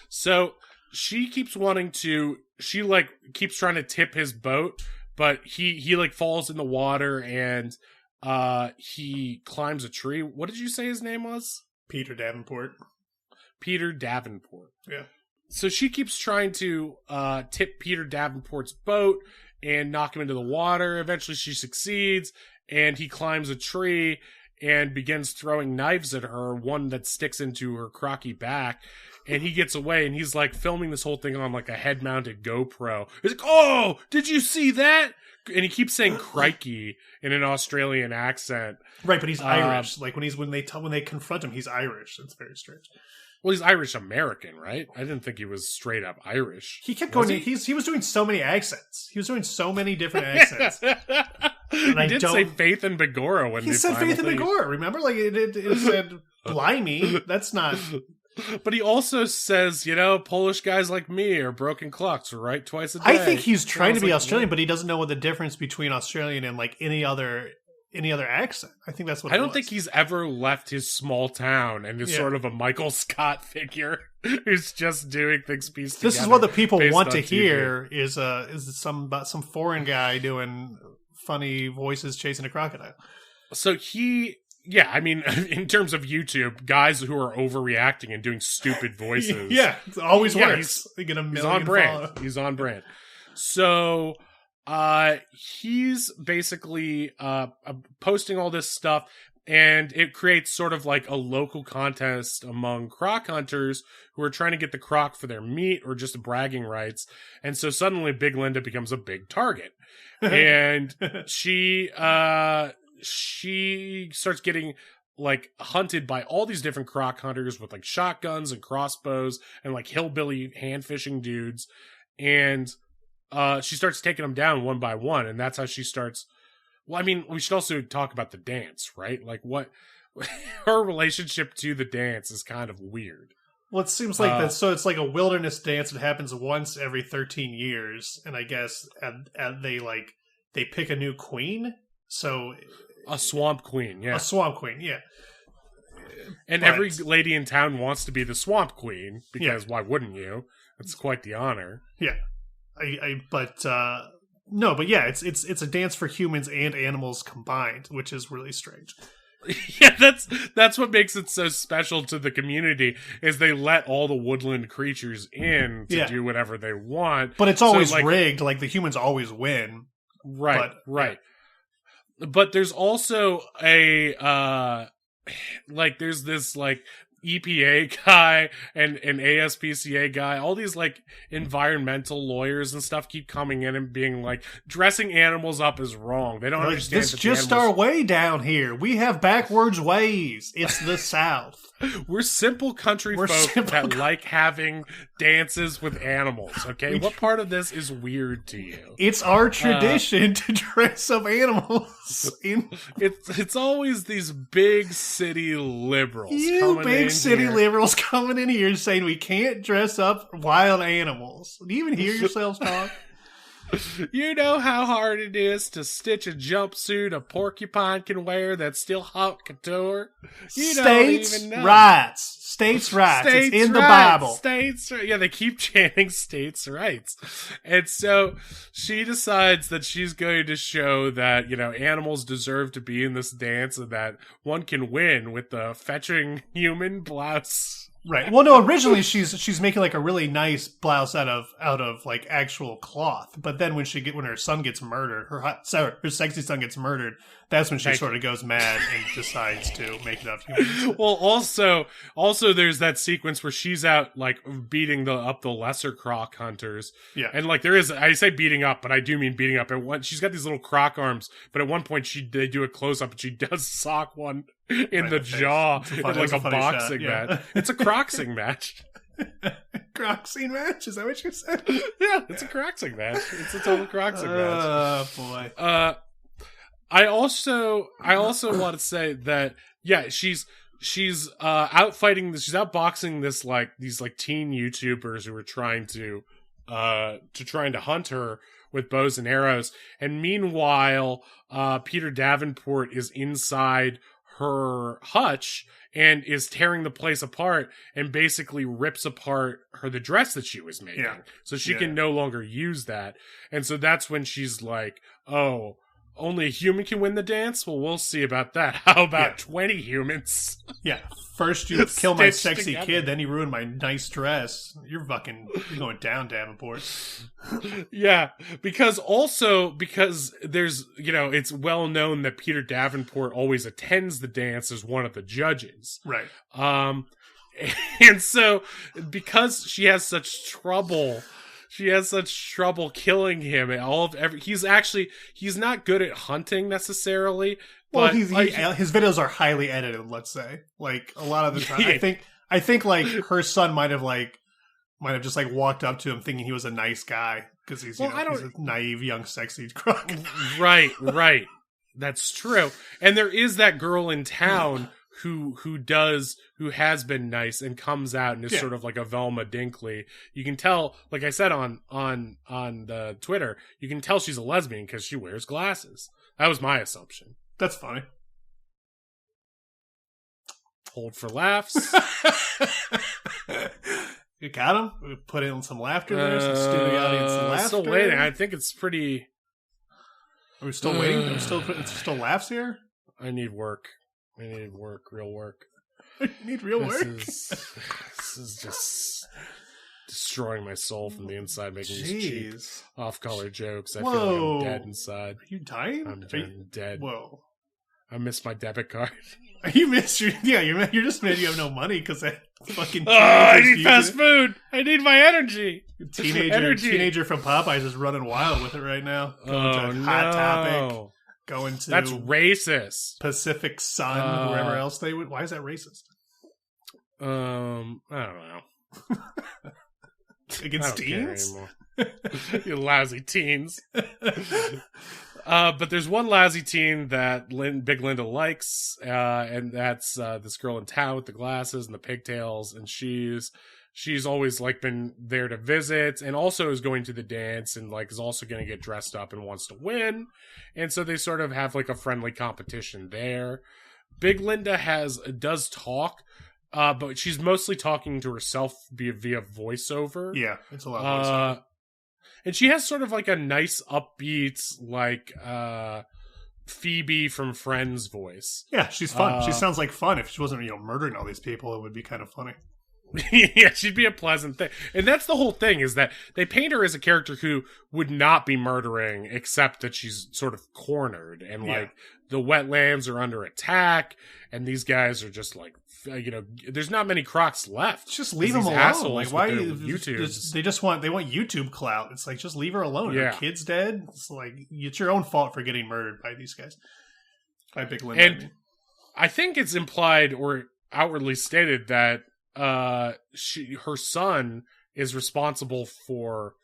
So she keeps wanting to. She keeps trying to tip his boat, but he falls in the water and he climbs a tree. What did you say his name was? Peter Davenport. Peter Davenport. Yeah. So she keeps trying to tip Peter Davenport's boat and knock him into the water. Eventually she succeeds, and he climbs a tree and begins throwing knives at her, one that sticks into her crocky back. And he gets away, and he's filming this whole thing on a head-mounted GoPro. He's like, "Oh, did you see that?" And he keeps saying "crikey" in an Australian accent. Right, but he's Irish. When they confront him, he's Irish. It's very strange. Well, he's Irish American, right? I didn't think he was straight up Irish. He kept Was going. he? He was doing so many accents. He was doing so many different accents. He I did don't- say Faith and Begorra when He said Faith and Begorra. Remember, it said blimey. That's not. But he also says, Polish guys like me are broken clocks, right? Twice a day. I think he's trying to be Sounds like Australian, me. but he doesn't know what the difference between Australian and any other accent. I think that's what. I it don't was. think he's ever left his small town and is Yeah. sort of a Michael Scott figure who's just doing things pieced together. This is what the people based want on to TV. hear is some foreign guy doing funny voices chasing a crocodile. So in terms of YouTube, guys who are overreacting and doing stupid voices. Yeah, it always Yeah, works. They get a He's million on brand. followers. He's on brand. So he's basically posting all this stuff, and it creates sort of a local contest among croc hunters who are trying to get the croc for their meat or just bragging rights. And so suddenly Big Linda becomes a big target. And she starts getting hunted by all these different croc hunters with shotguns and crossbows and hillbilly hand fishing dudes. And she starts taking them down one by one, and that's how she starts. Well, I mean, we should also talk about the dance, right? What her relationship to the dance is kind of weird. Well, it seems like that. So it's like a wilderness dance that happens once every 13 years, and I guess they pick a new queen. So A swamp queen, yeah. a swamp queen, yeah. And But- every lady in town wants to be the swamp queen, because why wouldn't you? It's quite the honor. Yeah. No, but yeah, it's a dance for humans and animals combined, which is really strange. Yeah, that's what makes it so special to the community, is they let all the woodland creatures in to do whatever they want. But it's always rigged, like the humans always win. Right, right. But there's also a there's this EPA guy and an ASPCA guy, all these environmental lawyers and stuff keep coming in and being like, dressing animals up is wrong. They don't understand. It's just our way down here. We have backwards ways. It's the South. We're simple country folk that like having dances with animals, okay? What part of this is weird to you? It's our tradition to dress up animals. It's always these big city liberals. Liberals coming in here saying we can't dress up wild animals. Do you even hear yourselves talk? You know how hard it is to stitch a jumpsuit a porcupine can wear that's still haute couture? You don't even know. States' rights. It's in the Bible. States' rights. Yeah, they keep chanting states' rights. And so she decides that she's going to show that, animals deserve to be in this dance and that one can win with the fetching human blouse. Right. Well, no. Originally, she's making a really nice blouse out of actual cloth. But then when her son gets murdered, her sexy son gets murdered, that's when she sort of goes mad and decides to make it up human. Well, also there's that sequence where she's out beating up the lesser croc hunters. Yeah. And there is, I say beating up, but I do mean beating up. She's got these little croc arms, but at one point they do a close up and she does sock one in the jaw in a boxing match. It's a croxing match. Croxing match? Is that what you said? Yeah, it's a croxing match. It's a total croxing match. Oh boy. I also want to say that she's out fighting this. She's out boxing these teen YouTubers who are trying to hunt her with bows and arrows. And meanwhile, Peter Davenport is inside her hutch and is tearing the place apart and basically rips apart the dress that she was making. So she can no longer use that. And so that's when she's like, oh, only a human can win the dance? Well, we'll see about that. How about 20 humans? Yeah. First you kill my sexy kid, then you ruin my nice dress. You're going down, Davenport. Yeah. Because there's, it's well known that Peter Davenport always attends the dance as one of the judges. Right. And so because she has such trouble killing him and he's not good at hunting necessarily. Well, his videos are highly edited, let's say. A lot of the time, I think her son might have just walked up to him thinking he was a nice guy because he's he's a naive young sexy croc. Right. That's true. And there is that girl in town who has been nice and comes out and is sort of like a Velma Dinkley. You can tell, like I said on the Twitter, you can tell she's a lesbian because she wears glasses. That was my assumption. That's funny. Hold for laughs. You got him? We put in some laughter there, some studio audience laughter. Still waiting. I think it's pretty... Are we still waiting? Are we still laughs here? I need work. Real work. You need real work? This is just destroying my soul from the inside, making these cheap, off-color jokes. I feel like I'm dead inside. Are you dying? I'm dead. Whoa. I missed my debit card. You missed your... Yeah, you're just mad you have no money because that fucking... I need fast food! I need my energy! Teenager from Popeyes is running wild with it right now. Going to Hot Topic. Going to... That's racist. Pacific Sun, wherever else they would... Why is that racist? I don't know. Against teens? You lousy teens. But there's one lousy teen that Big Linda likes, and that's this girl in town with the glasses and the pigtails, and she's always been there to visit, and also is going to the dance, and is also going to get dressed up and wants to win, and so they sort of have a friendly competition there. Big Linda does talk, but she's mostly talking to herself via voiceover. Yeah, it's a lot of voiceover. And she has sort of like a nice upbeat, like Phoebe from Friends voice. Yeah, she's fun. She sounds like fun. If she wasn't, murdering all these people, it would be kind of funny. Yeah, she'd be a pleasant thing. And that's the whole thing, is that they paint her as a character who would not be murdering, except that she's sort of cornered. And, like, the wetlands are under attack, and these guys are just, like, there's not many crocs left. Just leave them alone. Like, why? They want YouTube clout. It's like, just leave her alone. Her kid's dead. It's like, it's your own fault for getting murdered by these guys. By Big Linda. And I think it's implied or outwardly stated that her son is responsible for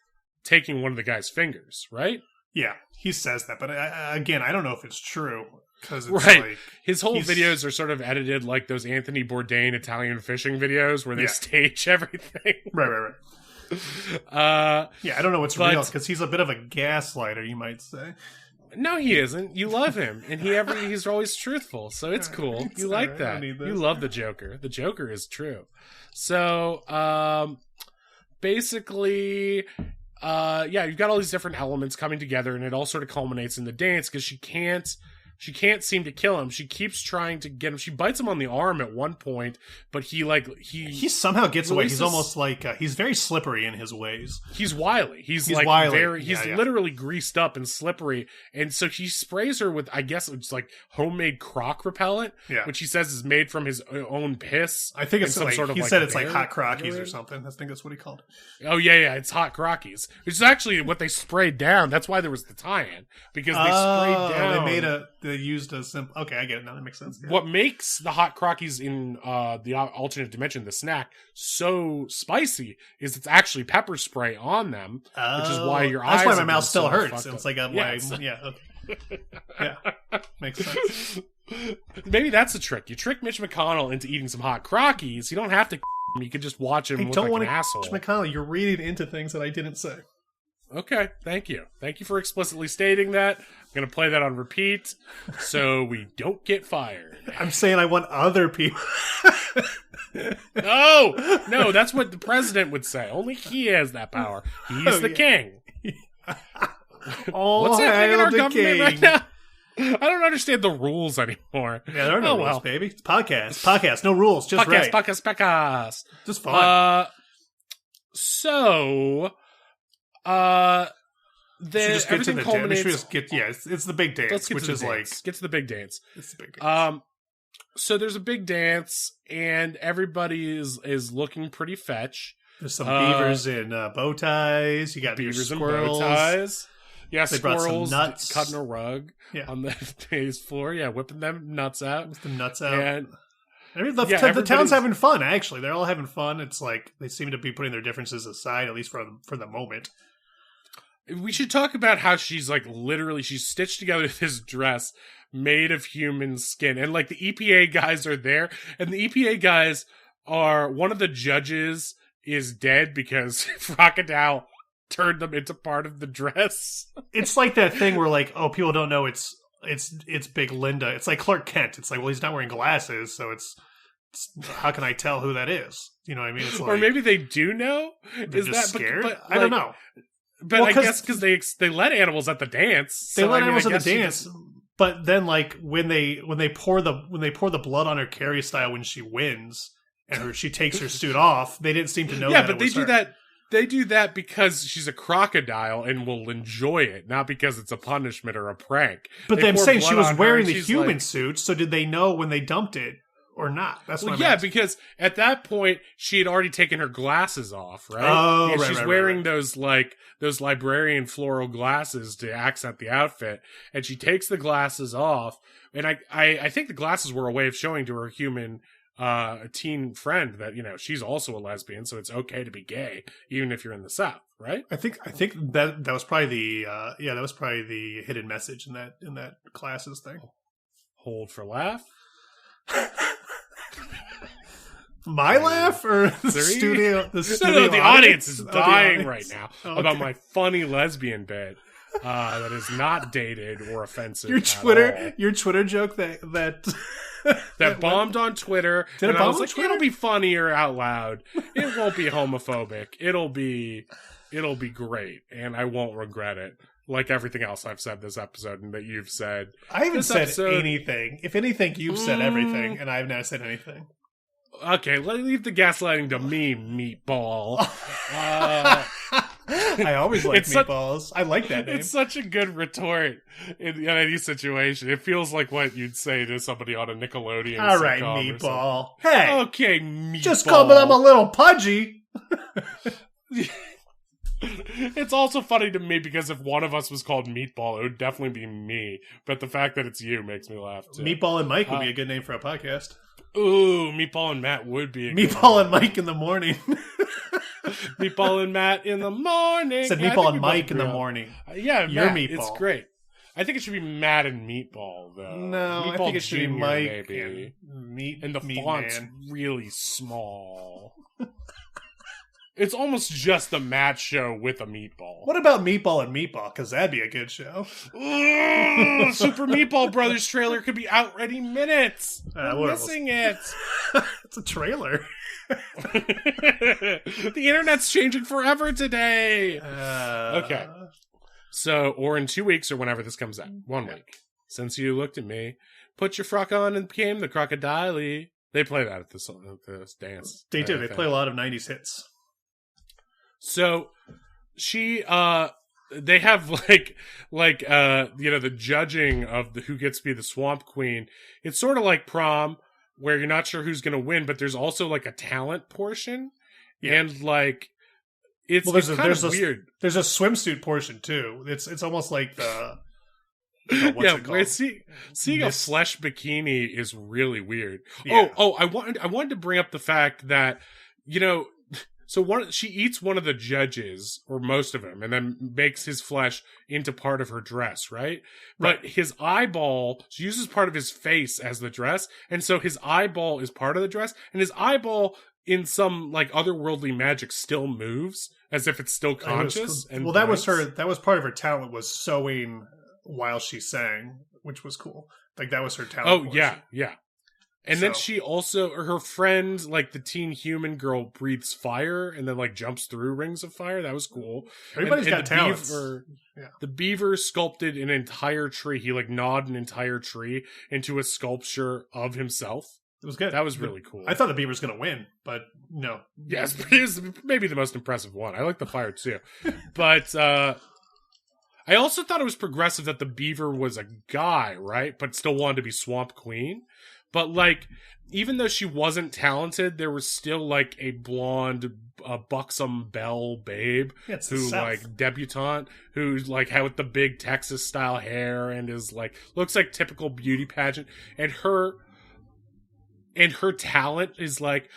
taking one of the guy's fingers, right? Yeah, he says that, but again, I don't know if it's true, because like, his whole videos are sort of edited like those Anthony Bourdain Italian fishing videos where they stage everything. Right. Yeah, I don't know what's real, because he's a bit of a gaslighter, you might say. No, he isn't. You love him, and he's always truthful, so it's cool. You like that. You love the Joker. The Joker is true. So, basically, you've got all these different elements coming together, and it all sort of culminates in the dance, because she can't seem to kill him. She keeps trying to get him. She bites him on the arm at one point, but he somehow gets away. He's almost like he's very slippery in his ways. He's wily. He's like wily. He's literally greased up and slippery. And so he sprays her with, I guess it's like homemade croc repellent, which he says is made from his own piss. I think it's some sort of. He said it's like hot crockies or something. I think that's what he called it. Oh yeah, it's hot crockies, which is actually what they sprayed down. That's why there was the tie-in, because they sprayed down. They used a simple. Okay, I get it now. That makes sense. Yeah. What makes the hot crockies in the alternate dimension, the snack, so spicy is it's actually pepper spray on them, which is why your eyes. That's why my mouth still hurts. It's like okay. Yeah, makes sense. Maybe that's a trick. You trick Mitch McConnell into eating some hot crockies. You don't have to. You could just watch him look like an asshole. Mitch McConnell, you're reading into things that I didn't say. Okay, thank you. Thank you for explicitly stating that. I'm going to play that on repeat so we don't get fired. I'm saying I want other people. No, that's what the president would say. Only he has that power. He's the king. What's happening in our government right now? I don't understand the rules anymore. Yeah, there are no rules, baby. It's podcast. No rules, just right. Podcast. Just fun. Everything culminates. It's the big dance, which is like get to the big dance. It's the big dance. So there's a big dance, and everybody is looking pretty fetch. There's some beavers in bow ties. You got beavers and bow ties. Yeah, they squirrels brought some nuts. cutting a rug on the day's floor. Yeah, whipping them nuts out. And the town's having fun, actually. They're all having fun. It's like they seem to be putting their differences aside, at least for the moment. We should talk about how she's like literally she's stitched together this dress made of human skin, and like the EPA guys are there, and the EPA guys are one of the judges is dead because Frocodile turned them into part of the dress. It's like that thing where like, oh, people don't know it's Big Linda. It's like Clark Kent. It's like, well, he's not wearing glasses, so it's how can I tell who that is? You know what I mean? It's like, or maybe they do know. They're just scared. But I don't know. But I guess because they let animals at the dance. They let animals at the dance. But then, like when they pour the blood on her Carrie style when she wins and she takes her suit off, they didn't seem to know. Yeah, but they do that. They do that because she's a crocodile and will enjoy it, not because it's a punishment or a prank. But I'm saying she was wearing the human suit, so did they know when they dumped it or not? That's what I'm asking. Because at that point she had already taken her glasses off, right? Oh, and right, she's wearing those librarian floral glasses to accent the outfit, and she takes the glasses off, and I think the glasses were a way of showing to her human teen friend that, you know, she's also a lesbian, so it's okay to be gay even if you're in the South, right? I think that was probably the hidden message in that glasses thing. Hold for laugh. My laugh or the studio? The audience is dying right now about my funny lesbian bit that is not dated or offensive. Your Twitter joke that that bombed on Twitter. Did it and bomb I was on like, Twitter? it'll be funnier out loud. It won't be homophobic. It'll be great, and I won't regret it. Like everything else I've said this episode and that you've said. I haven't This said episode- anything. If anything, you've said everything, and I've not said anything. Okay, leave the gaslighting to me, meatball. I always like It's such- meatballs. I like that name. It's such a good retort in any situation. It feels like what you'd say to somebody on a Nickelodeon All right, sitcom or meatball. Hey, something. Okay, meatball. just call me. I'm a little pudgy. It's also funny to me because if one of us was called Meatball, it would definitely be me. But the fact that it's you makes me laugh too. Meatball and Mike would be a good name for a podcast. Ooh, Meatball and Matt would be a good Meatball and Mike in the morning. name. Meatball and Matt in the morning. Said Yeah, I Meatball think and we Mike both in the agree on- morning. Yeah, You're Matt, Meatball. It's great. I think it should be Matt and Meatball though. No, I Meatball think it should be Jr., Mike maybe. and Meat. And the Meat font's Man. really small. It's almost just the Matt show with a meatball. What about Meatball and Meatball? Because that'd be a good show. Ooh, Super Meatball Brothers trailer could be out any minutes. We're we're missing it. It's a trailer. The internet's changing forever today. Okay. So, or in 2 weeks or whenever this comes out. 1 week. Since you looked at me, put your frock on and became the crocodile. They play that at this dance. They do. They thing. play a lot of 90s hits. So she they have like the judging of who gets to be the swamp queen. It's sort of like prom where you're not sure who's going to win, but there's also like a talent portion. Yeah. And like it's, Well, it's kind of weird. There's a swimsuit portion too. It's almost like the what's Yeah, it where called? seeing a Miss- flesh bikini is really weird. Yeah. I wanted to bring up the fact that, so she eats one of the judges, or most of him, and then makes his flesh into part of her dress, right? But his eyeball, she uses part of his face as the dress, and so his eyeball is part of the dress, and his eyeball, in some like otherworldly magic, still moves as if it's still conscious. And that was blinks. that was part of her talent, was sewing while she sang, which was cool. Like that was her talent. Oh portion. yeah. And then So- she also, or her friend, like the teen human girl, breathes fire and then like jumps through rings of fire. That was cool. Everybody's got the talents. Yeah. The beaver sculpted an entire tree. He like gnawed an entire tree into a sculpture of himself. It was good. That was really cool. I thought the beaver's gonna win, but no. Yes, it was maybe the most impressive one. I like the fire too. But I also thought it was progressive that the beaver was a guy, right? But still wanted to be Swamp Queen. But like, even though she wasn't talented, there was still like a blonde, buxom belle babe Yeah, it's the who South. like debutante who's like had with the big Texas style hair and is like looks like typical beauty pageant, and her talent is like,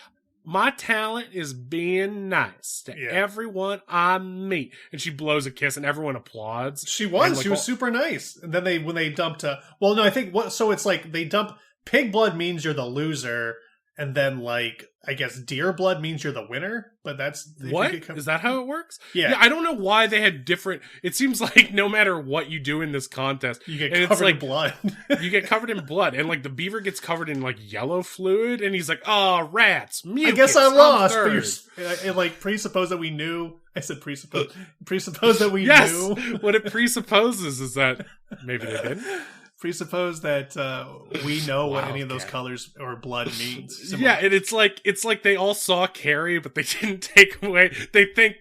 my talent is being nice to Yeah. everyone I meet, and she blows a kiss and everyone applauds. She was. And, like, She was all- super nice. And then when they dumped well, no, I think so it's like they dump pig blood means you're the loser, and then like I guess deer blood means you're the winner. But that's if you What? get Is that how it works? Yeah. I don't know why they had different. It seems like no matter what you do in this contest, you get and it's covered in like- blood. you get covered in blood, and like the beaver gets covered in like yellow fluid, and he's like, "Oh, rats! I Mucus, guess I I'm lost, but third." it like presuppose that we knew. I said presuppose. Presuppose that we Yes, knew. what it presupposes is that maybe they didn't. Presuppose that we know what any of those Wildcat. colors or blood means. Yeah, and it's like they all saw Carrie, but they didn't take away. They think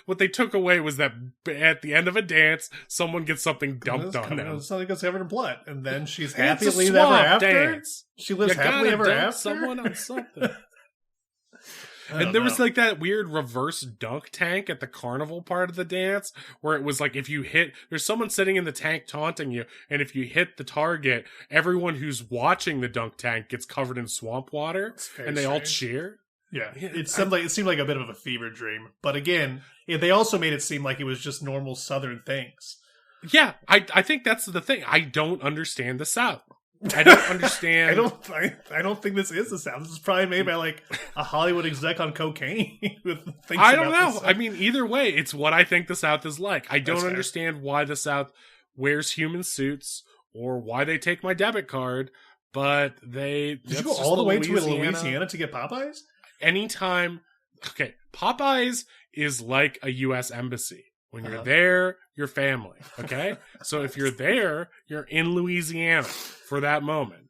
what they took away was that at the end of a dance, someone gets something dumped on them. Something gets covered in blood, and then she's And it's a happily ever swamp after. dance. She lives You happily gotta ever dunk after. someone on something. I don't And there was know. like that weird reverse dunk tank at the carnival part of the dance where it was like if you hit, there's someone sitting in the tank taunting you, and if you hit the target, everyone who's watching the dunk tank gets covered in swamp water, It's very and they all strange. cheer. Yeah, Yeah, it seemed like a bit of a fever dream. But again, they also made it seem like it was just normal Southern things. Yeah, I think that's the thing. I don't understand the South. I don't understand. I don't think this is the South. This is probably made by like a Hollywood exec on cocaine. Who thinks I don't about know. the South. I mean, either way, it's what I think the South is like. I don't That's fair. understand why the South wears human suits or why they take my debit card, but they... Did you go all the way to Louisiana to get Popeyes? Anytime... Okay, Popeyes is like a U.S. embassy. When you're there, you're family, okay? So if you're there, you're in Louisiana for that moment.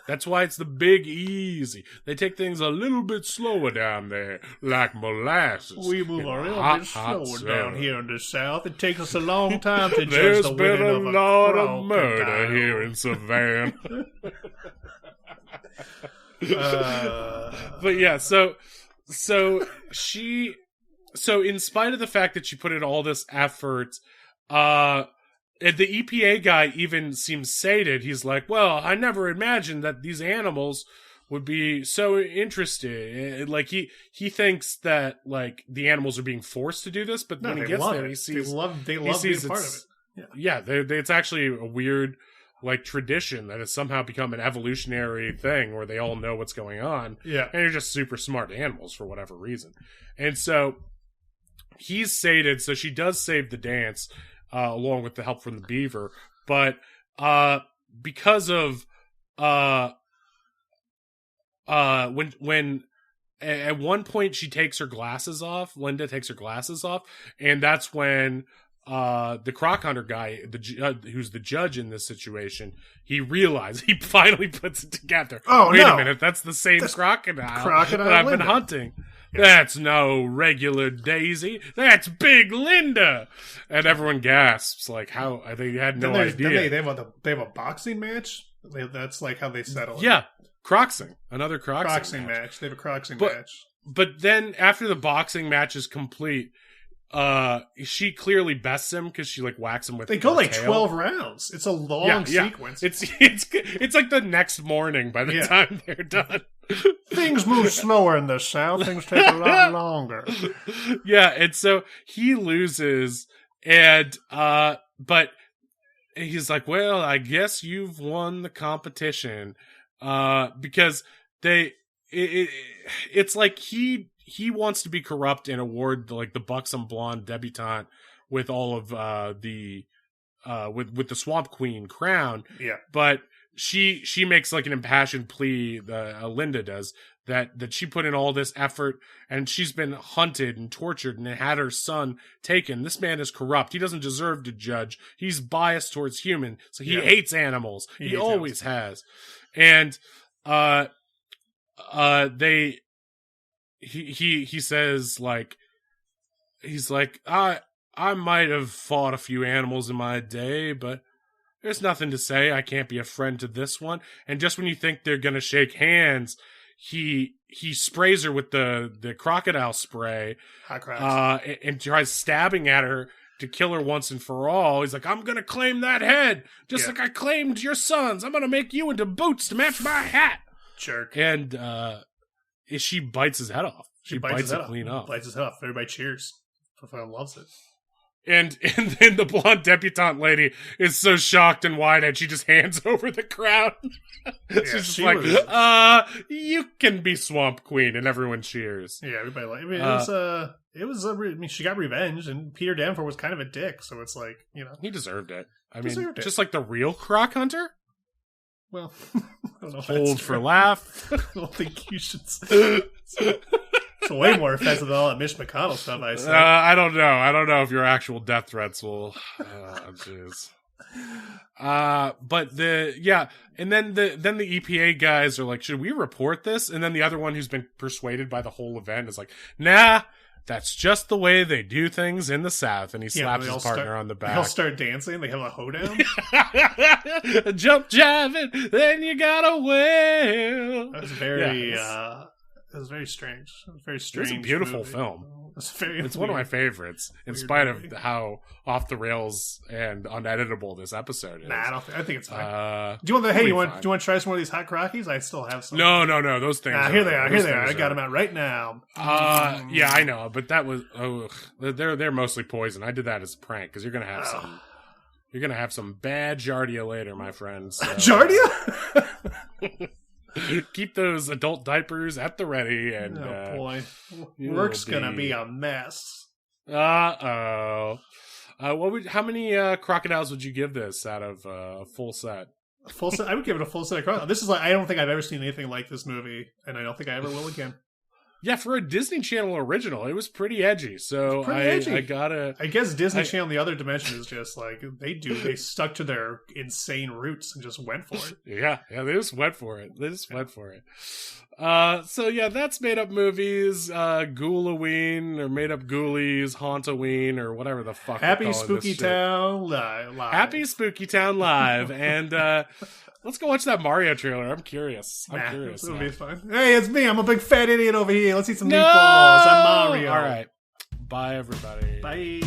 That's why it's the Big Easy. They take things a little bit slower down there, like molasses. We move a little bit slower down here in the South. It takes us a long time to judge the winning of a There's been a lot of murder here in Savannah. But yeah, so in spite of the fact that she put in all this effort, the EPA guy even seems sated. He's like, well, I never imagined that these animals would be so interested. Like he thinks that like the animals are being forced to do this, but when he gets there, he sees they love being part of it. Yeah, it's actually a weird like tradition that has somehow become an evolutionary thing where they all know what's going on. Yeah, and they're just super smart animals for whatever reason. And so he's sated, so she does save the dance along with the help from the beaver, but because of when at one point she takes her glasses off, Linda takes her glasses off, and that's when the croc hunter guy, who's the judge in this situation, he finally puts it together. Oh, wait a minute, that's the same crocodile that I've Linda. been hunting. Yeah. That's no regular Daisy. That's Big Linda. And everyone gasps, like how they had no idea. They have a boxing match. That's like how they settle. Yeah, croxing, another croxing match. They have a croxing match. But then after the boxing match is complete, she clearly bests him because she like whacks him with. They go like tail. 12 rounds. It's a long sequence. It's like the next morning by the time they're done. Things move slower in the South. Things take a lot longer. Yeah, and so he loses, and but he's like, "Well, I guess you've won the competition," because it's like he wants to be corrupt and award like the buxom blonde debutante with all of the with the Swamp Queen crown. Yeah, but she makes like an impassioned plea, Linda does, that she put in all this effort and she's been hunted and tortured and had her son taken. This man is corrupt. He doesn't deserve to judge. He's biased towards human, so he hates animals. He always has. And he says like, he's like, I might have fought a few animals in my day, but there's nothing to say I can't be a friend to this one. And just when you think they're gonna shake hands, he sprays her with the crocodile spray, and tries stabbing at her to kill her once and for all. He's like, I'm gonna claim that head, just like I claimed your sons. I'm gonna make you into boots to match my hat. Jerk. And she bites his head off. She bites it clean off. Bites his head off. Everybody cheers. Everyone loves it. And then the blonde debutante lady is so shocked and wide-eyed, she just hands over the crown. She's just like, you can be Swamp Queen, and everyone cheers. Yeah, everybody like. It was. I mean, she got revenge, and Peter Danforth was kind of a dick, so it's like, you know, he deserved it. I mean, just like the real croc hunter. Well, I don't know. Hold for laugh. I don't think you should. It's way more offensive than all that Mitch McConnell stuff I said. I don't know. I don't know if your actual death threats will. Jeez. But and then the EPA guys are like, should we report this? And then the other one who's been persuaded by the whole event is like, nah, that's just the way they do things in the South. And he slaps his partner on the back. They all start dancing. They have a hoedown. Jump jiving, then you gotta wail. That was very. It was very strange. It was very strange. It's a beautiful film. It's one of my favorites, in spite of how off the rails and uneditable this episode is. Nah, I think it's fine. Do you want you want to try some more of these hot crockies? I still have some. No. Those things. Here they are. I got them out right now. Yeah, I know, but that was they're mostly poison. I did that as a prank because you're gonna have some. You're gonna have some bad Giardia later, my friends. So, Giardia. Keep those adult diapers at the ready, and boy, work's gonna be a mess. How many crocodiles would you give this out of a full set? I would give it a full set across. This is like I don't think I've ever seen anything like this movie, and I don't think I ever will again. Yeah, for a Disney Channel original, it was pretty edgy. So I gotta. I guess Disney Channel, the other dimension, is just like they stuck to their insane roots and just went for it. Yeah, they just went for it. Went for it. So yeah, that's Made Up Movies, Ghouloween, or Made Up Ghoulies, Hauntoween, or whatever the fuck. Happy Spooky Town Live. Happy Spooky Town Live, and let's go watch that Mario trailer. I'm curious. It'll be fun. Hey, it's me. I'm a big fat idiot over here. Let's eat some meatballs. I'm Mario. All right. Bye, everybody. Bye.